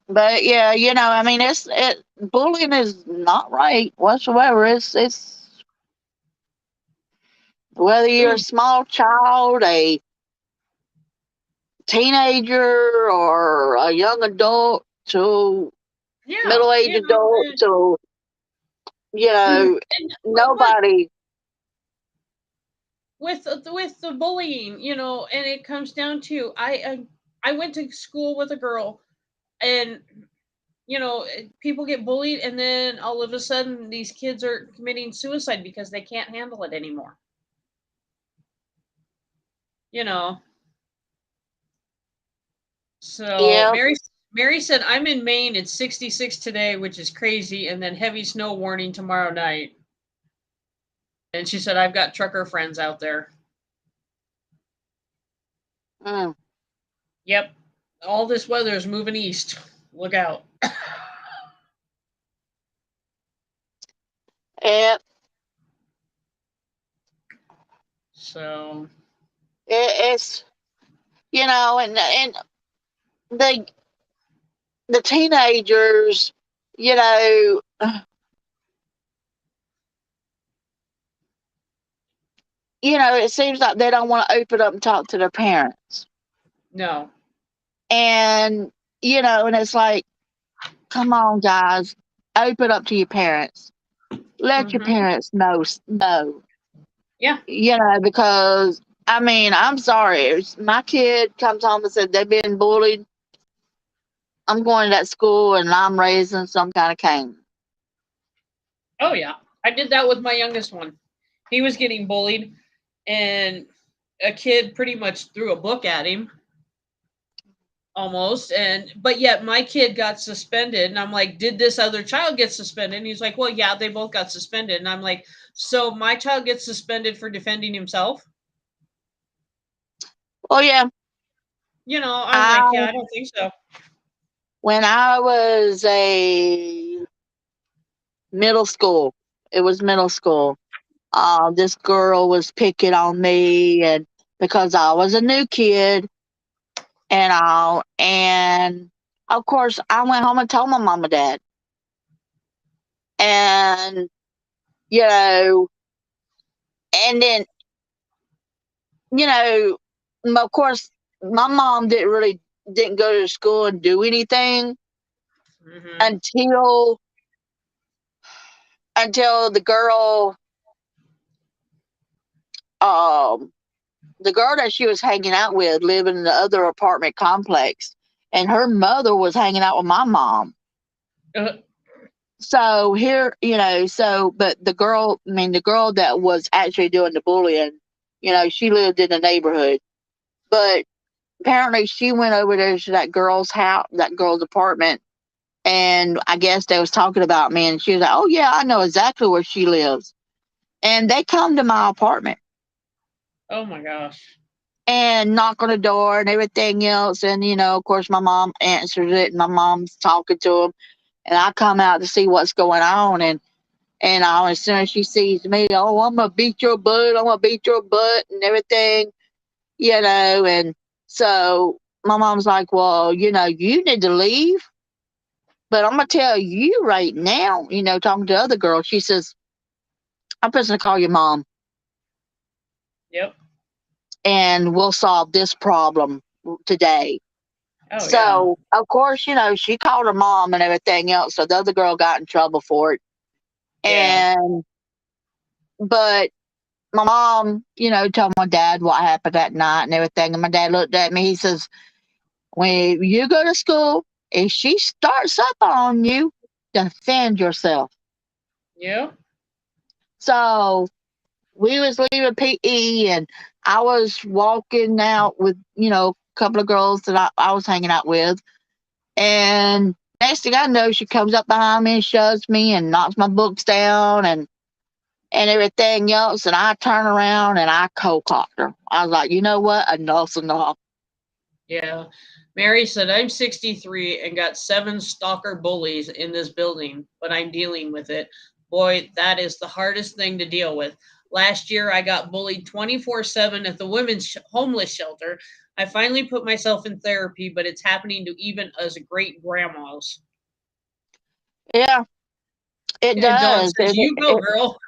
but yeah, I mean, bullying is not right whatsoever. It's whether you're a Ooh, small child, a teenager, or a young adult to yeah, middle-aged adult to and but nobody. with the bullying, and it comes down to I went to school with a girl, and people get bullied, and then all of a sudden these kids are committing suicide because they can't handle it anymore. You know. So Yeah. Mary said, "I'm in Maine. It's 66 today, which is crazy, and then heavy snow warning tomorrow night." And she said, "I've got trucker friends out there." Mm. Yep. All this weather is moving east. Look out. It, So, it's and the the teenagers, you know, it seems like they don't want to open up and talk to their parents. no. And, and it's like, come on, guys, open up to your parents. Let your Mhm. parents know, Yeah. because, I mean, I'm sorry. If my kid comes home and said they've been bullied, I'm going to that school and I'm raising some kind of cane. Oh yeah. I did that with my youngest one. He was getting bullied, and a kid pretty much threw a book at him almost, and but yet my kid got suspended, and I'm like, did this other child get suspended? And he's like, well, yeah, they both got suspended. And I'm like, so my child gets suspended for defending himself? Oh, yeah. I'm I like, yeah, I don't think so. When I was a middle school, it was middle school. This girl was picking on me, and because I was a new kid and all, and of course I went home and told my mom and dad, and you know, and then, you know, of course, my mom didn't go to school and do anything Mm-hmm. until the um girl that she was hanging out with lived in the other apartment complex, and her mother was hanging out with my mom. Uh, So here, but the girl that was actually doing the bullying, she lived in the neighborhood. But apparently she went over there to that girl's house, that girl's apartment, and I guess they was talking about me, and she was like, "Oh yeah, I know exactly where she lives." And they come to my apartment oh my gosh. and knock on the door and everything else. And, of course, my mom answers it, and my mom's talking to them. And I come out to see what's going on. And as soon as she sees me, oh, I'm going to beat your butt. I'm going to beat your butt and everything, And so my mom's like, well, you need to leave. But I'm going to tell you right now, talking to the other girl, she says, I'm just going to call your mom Yep. and we'll solve this problem today. Oh yeah. So, of course, she called her mom and everything else. So the other girl got in trouble for it. Yeah. And, but my mom, told my dad what happened that night and everything. And my dad looked at me. He says, when you go to school, if she starts up on you, defend yourself. Yeah. So we was leaving PE, and I was walking out with, a couple of girls that I was hanging out with. And next thing I know, she comes up behind me and shoves me and knocks my books down and everything else. And I turn around and I cold cocked her. I was like, you know what? Enough's enough. Yeah. Mary said, I'm 63 and got 7 stalker bullies in this building, but I'm dealing with it. Boy, that is the hardest thing to deal with. Last year, I got bullied 24/7 at the women's homeless shelter. I finally put myself in therapy, but it's happening to even us great grandmas. Yeah, it And Dawn does. says, you go, girl.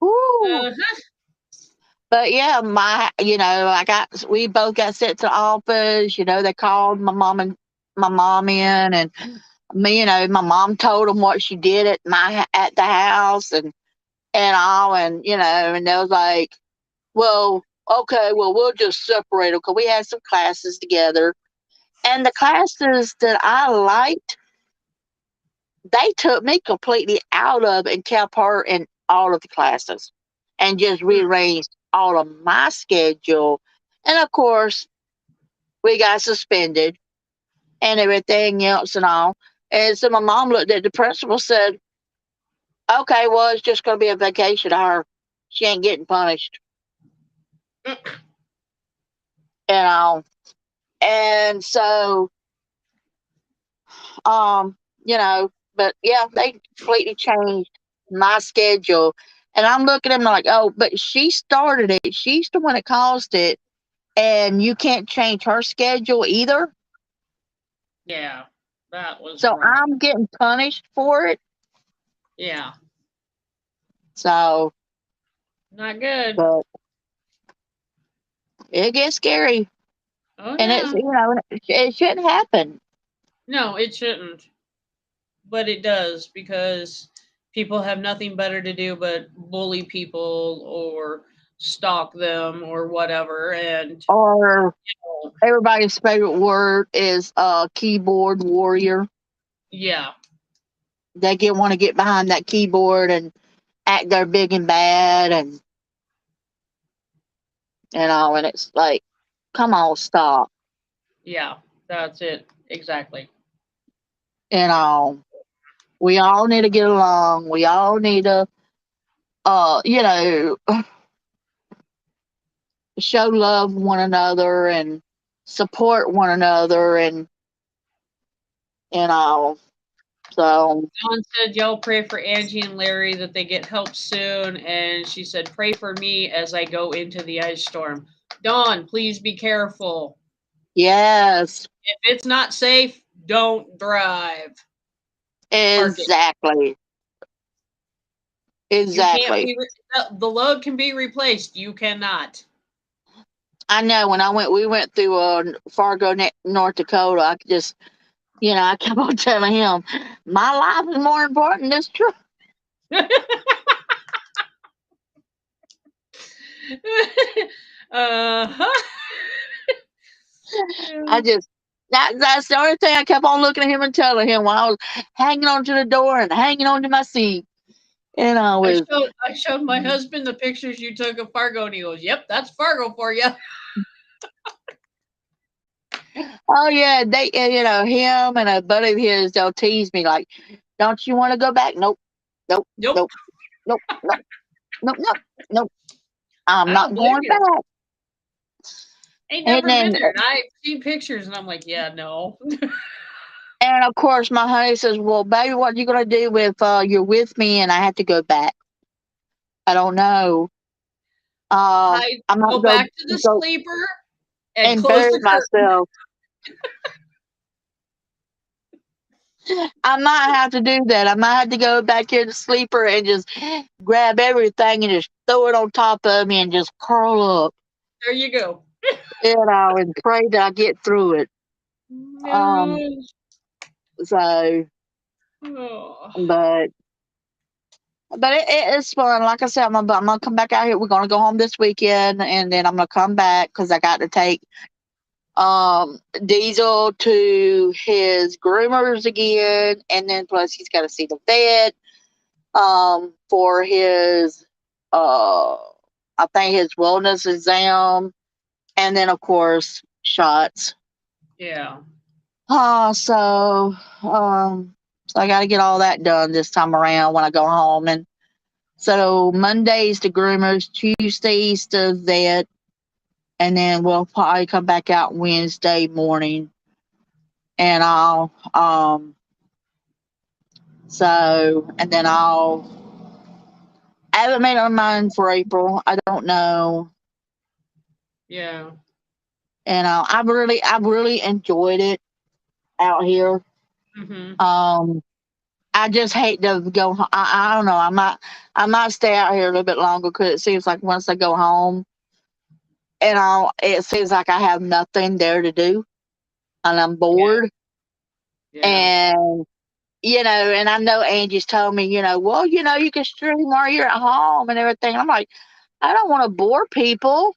Woo. Uh-huh. But yeah, we both got sent to the office. They called my mom in, and me, my mom told them what she did at the house and all, and they was like, well, okay, well, we'll just separate them because we had some classes together, and the classes that I liked, they took me completely out of and kept her in all of the classes, and just rearranged all of my schedule, and of course, we got suspended and everything else and all. And so my mom looked at the principal, said, okay, well, it's just going to be a vacation to her. She ain't getting punished. You know. And so, um, but yeah, they completely changed my schedule. And I'm looking at them like, oh, but she started it. She's the one that caused it. And you can't change her schedule either. Yeah, that was So wrong. I'm getting punished for it. Yeah, So, not good. but it gets scary. Oh, And it's, yeah. it shouldn't happen. No, it shouldn't. But it does because people have nothing better to do but bully people or stalk them or whatever. And Or oh, everybody's favorite word is keyboard warrior. yeah, They want to get behind that keyboard and act they're big and bad, and it's like, come on, stop. yeah, that's it. Exactly. You know, we all need to get along. We all need to, uh, you know, show love one another and support one another, and you know, so Dawn said, y'all pray for Angie and Larry that they get help soon. And she said, pray for me as I go into the ice storm. Dawn, please be careful. yes, If it's not safe, don't drive. Park it. exactly. You can't Exactly. be the load can be replaced. You cannot. I know when we went through Fargo, North Dakota. I just, I kept on telling him, my life is more important than this truck. uh-huh. I just that's the only thing I kept on looking at him and telling him while I was hanging onto the door and hanging onto my seat. And I was, I showed my husband the pictures you took of Fargo, and he goes, "Yep, that's Fargo for you." oh yeah, him and a buddy of his, they'll tease me like, don't you want to go back? Nope, nope, Nope, nope, nope, nope, nope, nope, nope. I'm I don't not blame going you. back. Ain't And never been then, there, and I've seen pictures, and I'm like, yeah, no. and of course, my honey says, "Well, baby, what you gonna do if you're with me and I have to go back?" I don't know. Hide, I might go back to the go sleeper and and close bury the curtain. myself. I might have to do that. I might have to go back in the sleeper and just grab everything and just throw it on top of me and just curl up, There you go. and pray that I get through it. Um, No. so, Oh. but it's fun. Like I said, I'm gonna come back out here. We're gonna go home this weekend, and then I'm gonna come back because I got to take Diesel to his groomers again, and then plus he's got to see the vet for his I think his wellness exam, and then of course shots. Yeah. So I got to get all that done this time around when I go home. And so Mondays to groomers, Tuesdays to vet, and then we'll probably come back out Wednesday morning, and and then I haven't made up my mind for April. I don't know. Yeah. And I've really enjoyed it out here. Hmm. I just hate to go. I don't know. I might stay out here a little bit longer because it seems like once I go home, it seems like I have nothing there to do, and I'm Yeah. bored. Yeah. And and I know Angie's told me, well, you can stream while you're at home and everything. I'm like, I don't want to bore people.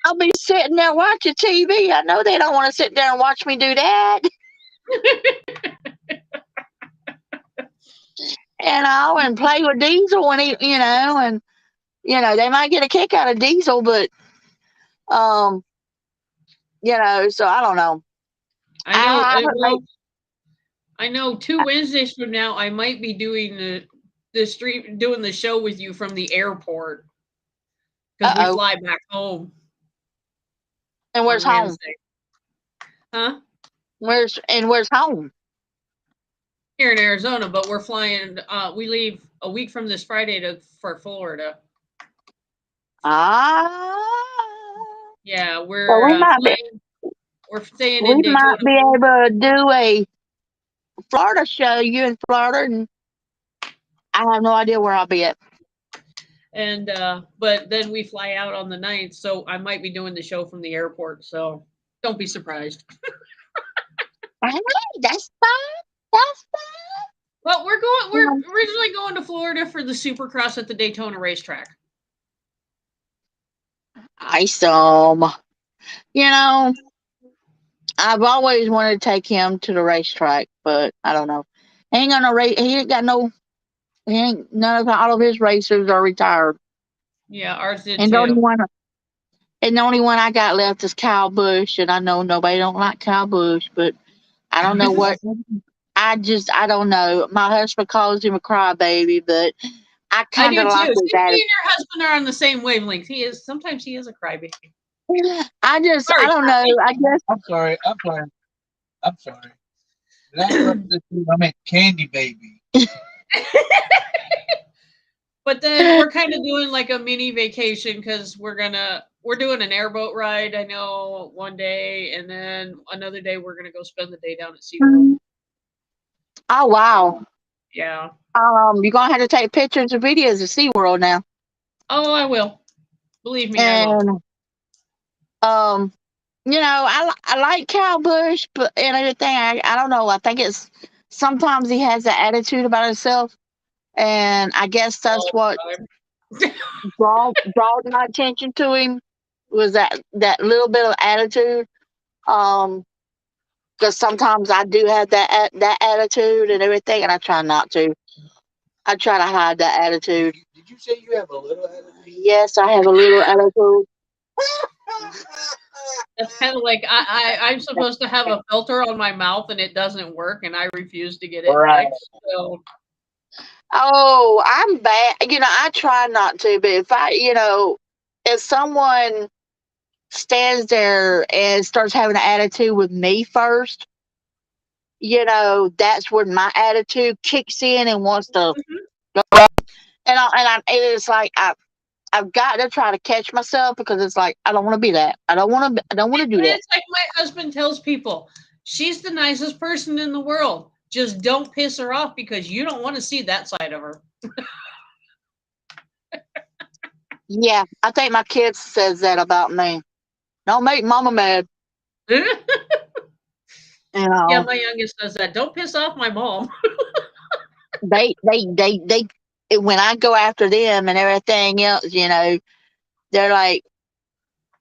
I'll be sitting there watching TV. I know they don't want to sit there and watch me do that. And play with Diesel and they might get a kick out of Diesel, but um, so I don't know. I know. I haven't made. Well, I know. 2 Wednesdays from now, I might be doing doing the show with you from the airport because we Uh-oh. fly back home And where's on home? Wednesday. Huh? Where's home? Here in Arizona, but we're flying. We leave a week from this Friday for Florida. Ah. Yeah, So we're flying. We're staying we in might Daytona be Beach, able to do a Florida show. You in Florida, and I have no idea where I'll be at. and but then we fly out on the 9th, so I might be doing the show from the airport. So don't be surprised. I know that's fine. That's Well, We're fine. originally going to Florida for the Supercross at the Daytona racetrack. Awesome. You know, I've always wanted to take him to the racetrack, but I don't know. He ain't got no race. He ain't got no. He ain't none of all of his racers are retired, Yeah, ours did and the only too. one and the only one I got left is Kyle Busch, and I know nobody don't like Kyle Busch, but I don't know what. I don't know. My husband calls him a crybaby, but I I kind do of too. like his See, me and your husband are on the same wavelength. Sometimes he is a crybaby. I Sorry, don't know. Cathie. I guess I'm sorry. I'm sorry. I'm sorry. Did I interrupt you? I meant Candy Baby. But then we're kind of doing like a mini vacation because we're doing an airboat ride. I know one day, and then another day we're gonna go spend the day down at SeaWorld. Oh wow. Yeah. You're gonna have to take pictures and videos of SeaWorld now. Oh, I will. Believe me, I will. And I like Cowbush, but and everything. I don't know. I think it's sometimes he has an attitude about himself, and I guess that's what brought my attention to him was that little bit of attitude. Because sometimes I do have that attitude and everything, and I try not to. I try to hide that attitude. Did you say you have a little attitude? Yes, I have a little attitude. It's kind of like I'm supposed to have a filter on my mouth and it doesn't work, and I refuse to get it Right. fixed. So Oh, I'm bad. I try not to, but if someone stands there and starts having an attitude with me first, that's when my attitude kicks in and wants to go. And it's like I've got to try to catch myself because it's like I don't want to be that. I don't want to do but that. it's like my husband tells people, she's the nicest person in the world. Just don't piss her off because you don't want to see that side of her. Yeah, I think my kid says that about me. Don't make mama mad. Yeah, my youngest does that. Don't piss off my mom. they when I go after them and everything else, they're like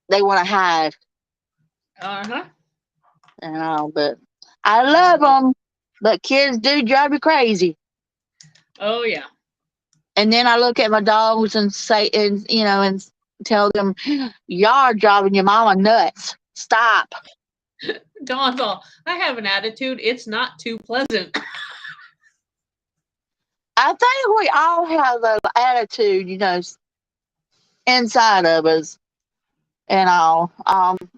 they want to hide, Uh-huh. but I love them. But kids do drive me crazy. Oh yeah. And then I look at my dogs and say, and tell them, y'all are driving your mama nuts. Stop. Dawn's all, I have an attitude. It's not too pleasant. I think we all have an attitude, inside of us and all.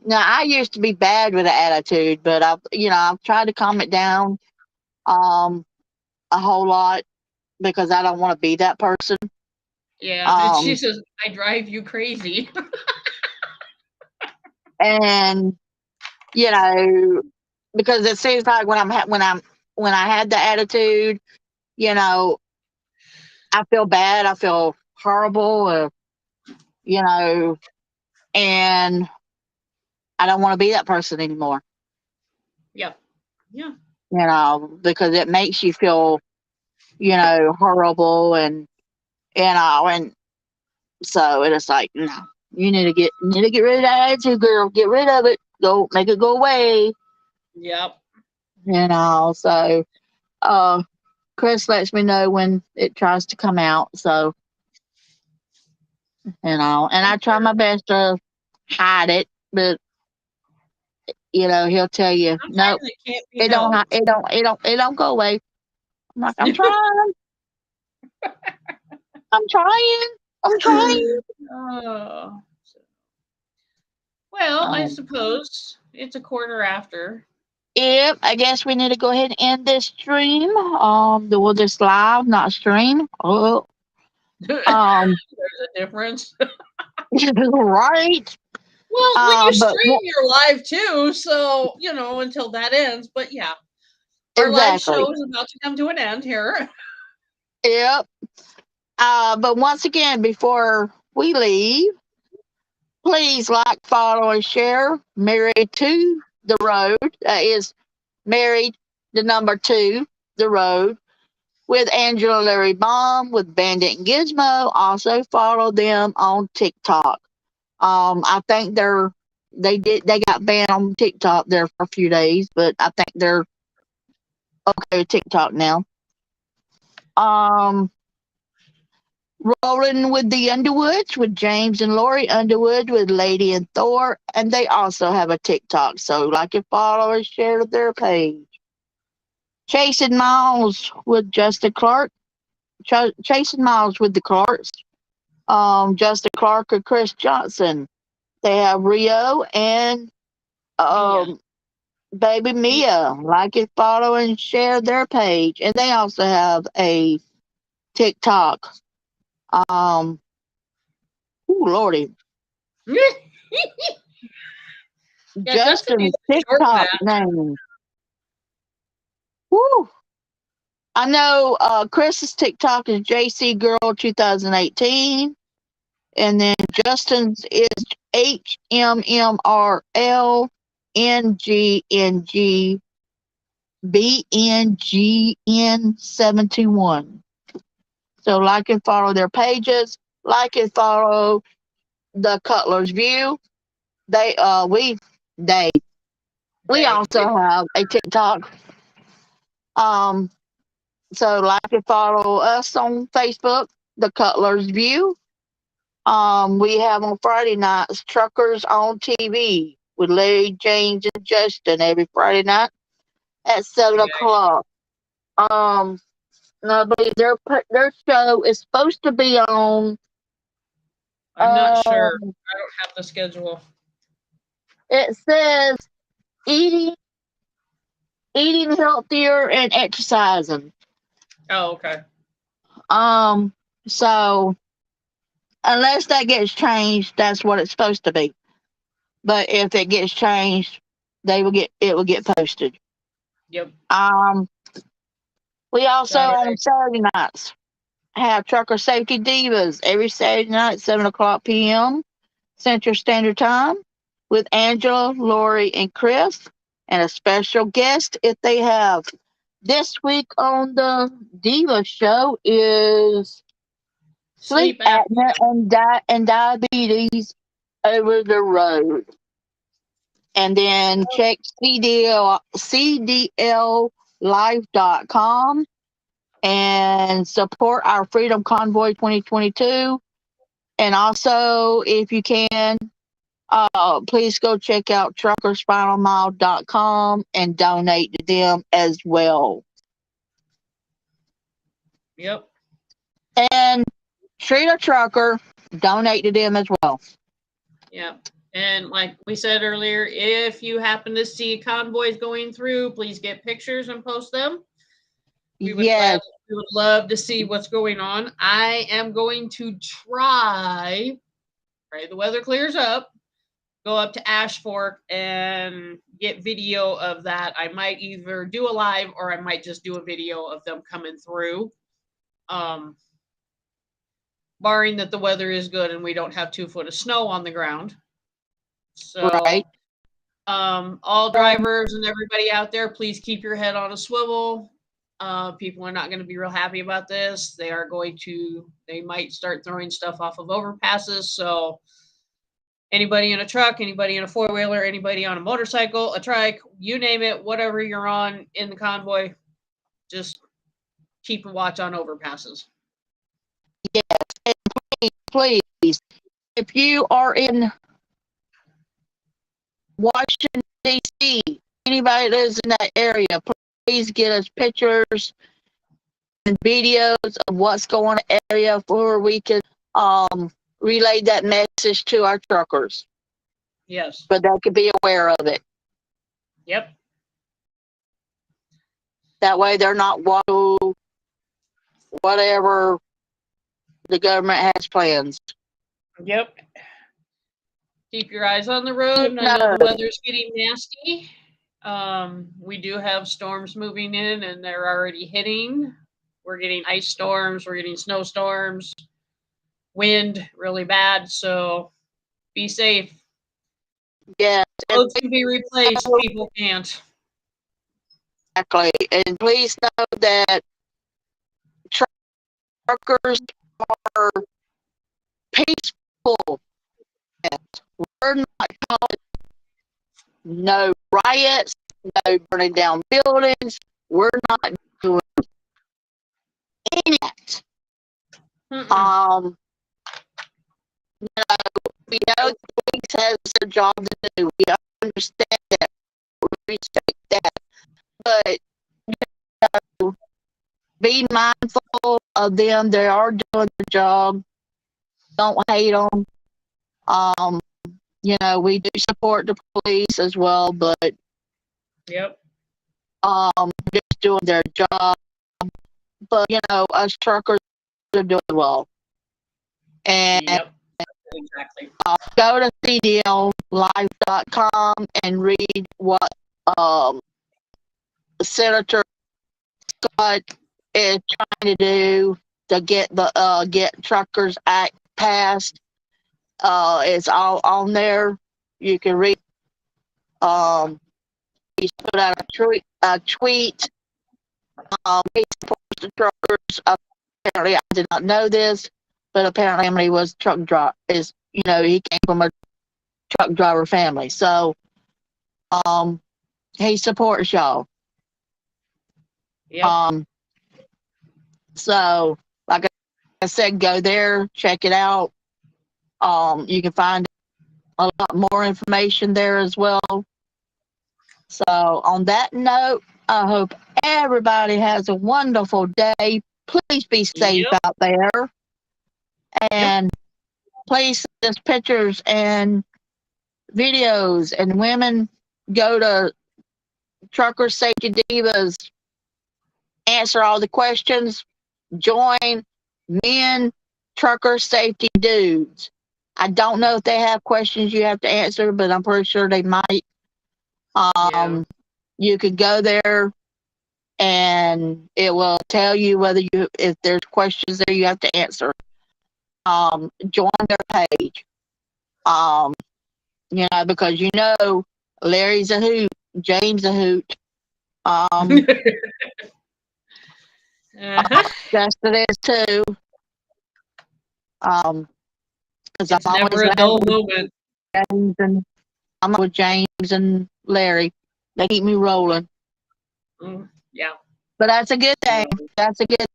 Now I used to be bad with an attitude, but I've tried to calm it down, a whole lot because I don't want to be that person. Yeah, and she Um, says, I drive you crazy. and because it seems like when I had the attitude, you know, I feel bad, I feel horrible, you know, and I don't want to be that person anymore. Yeah. Yeah. Because it makes you feel, horrible and so it's like, no, you need to get rid of that attitude, girl. Get rid of it. Go make it go away. Yep. So Chris lets me know when it tries to come out. So and I try my best to hide it, but he'll tell you, Sometimes nope, it can't be helped. it don't go away. I'm like, I'm trying, I'm trying, I'm trying. Oh. Well, I suppose it's a quarter after. Yep, I guess we need to go ahead and end this stream. We'll just live, not stream. Oh, There's a difference. right. Well, when you But stream, you're live too, so until that ends. But yeah, our live exactly. show is about to come to an end here. Yep. But once again, before we leave, please like, follow, and share Married to the Road. That is Married, the number 2, the Road, with Angela Larry Bomb, with Bandit and Gizmo. Also follow them on TikTok. I think they got banned on TikTok there for a few days, but I think they're okay with TikTok now. Rolling with the Underwoods with James and Lori Underwood with Lady and Thor, and they also have a TikTok. So like and follow and share their page. Chasing Miles with Justin Clark. Chasing Miles with the Clarks. Justin Clark and Chris Johnson. They have Rio and Mia. Baby Mia. Like and follow and share their page. And they also have a TikTok. Ooh, Lordy. Yeah, Justin Justin's needs to shorten TikTok that. name. Woo. I know Chris's TikTok is JC Girl 2018. And then Justin's is HMMRLNGNGBNGN721. So like and follow their pages. Like and follow the Cutler's View. We also have a TikTok. So like and follow us on Facebook, the Cutler's View. We have on Friday nights Truckers on TV with Larry, James, and Justin every Friday night at 7 o'clock. And I believe their show is supposed to be on. I'm not sure. I don't have the schedule. It says eating healthier and exercising. Oh, okay. So unless that gets changed, that's what it's supposed to be. But if it gets changed, it will get posted. Yep. We also on Saturday nights have Trucker Safety Divas every Saturday night at 7 o'clock p.m. Central Standard Time with Angela, Lori, and Chris, and a special guest if they have. This week on the Diva Show is sleep apnea and diabetes over the road. And then check cdllife.com and support our Freedom Convoy 2022. And also, if you can, please go check out truckerspinalmile.com and donate to them as well. Yep. And treat a trucker, donate to them as well. Yep. And like we said earlier, if you happen to see convoys going through, please get pictures and post them. We would love to see what's going on. I am going to pray the weather clears up, go up to Ash Fork and get video of that. I might either do a live or I might just do a video of them coming through. Barring that the weather is good and we don't have 2 foot of snow on the ground. So, all drivers and everybody out there, please keep your head on a swivel. People are not going to be real happy about this. They might start throwing stuff off of overpasses. So anybody in a truck, anybody in a four-wheeler, anybody on a motorcycle, a trike, you name it, whatever you're on in the convoy, just keep a watch on overpasses. Yes, and please, if you are in Washington, D.C., anybody that lives in that area, please get us pictures and videos of what's going on in the area where we can relay that message to our truckers. Yes. But they could be aware of it. Yep. That way they're not whatever the government has plans. Yep. Keep your eyes on the road. I know the weather's getting nasty. We do have storms moving in and they're already hitting. We're getting ice storms. We're getting snowstorms. Wind really bad. So be safe. Yes. Roads can be replaced. People can't. Exactly. And please know that truckers are peaceful. We're not calling no riots, no burning down buildings. We're not doing any of that. We know the police has their job to do. We understand that. We respect that. But be mindful of them. They are doing their job. Don't hate them. We do support the police as well, but yep, just doing their job. But us truckers are doing well. And yep, exactly. Go to cdllife.com and read what Senator Scott is trying to do to get the Get Truckers Act passed. It's all on there. You can read. He's put out a tweet. He supports the truckers. Apparently, I did not know this, but apparently he was truck driver. He came from a truck driver family, so he supports y'all. Yep. So like I said, go there, check it out. You can find a lot more information there as well. So on that note, I hope everybody has a wonderful day. Please be safe out there. And please send us pictures and videos. And women, go to Trucker Safety Divas, answer all the questions, join Men Trucker Safety Dudes. I don't know if they have questions you have to answer, but I'm pretty sure they might. You could go there and it will tell you if there's questions there you have to answer. Join their page. Because Larry's a hoot, James a hoot. Justin is too. Because It's never a dull moment. I'm with James and Larry. They keep me rolling. Yeah. But that's a good thing. That's a good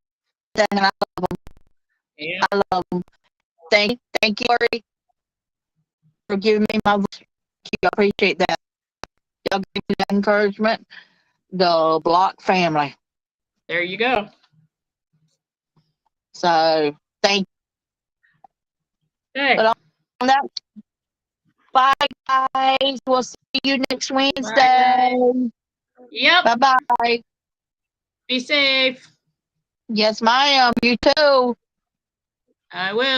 thing. I love them. Yeah. I love them. Thank you, Larry, for giving me my voice. I appreciate that. Y'all give me that encouragement. The Block family. There you go. So thank you. Okay. But on that, bye guys. We'll see you next Wednesday. Bye. Yep. Bye bye. Be safe. Yes, ma'am. You too. I will.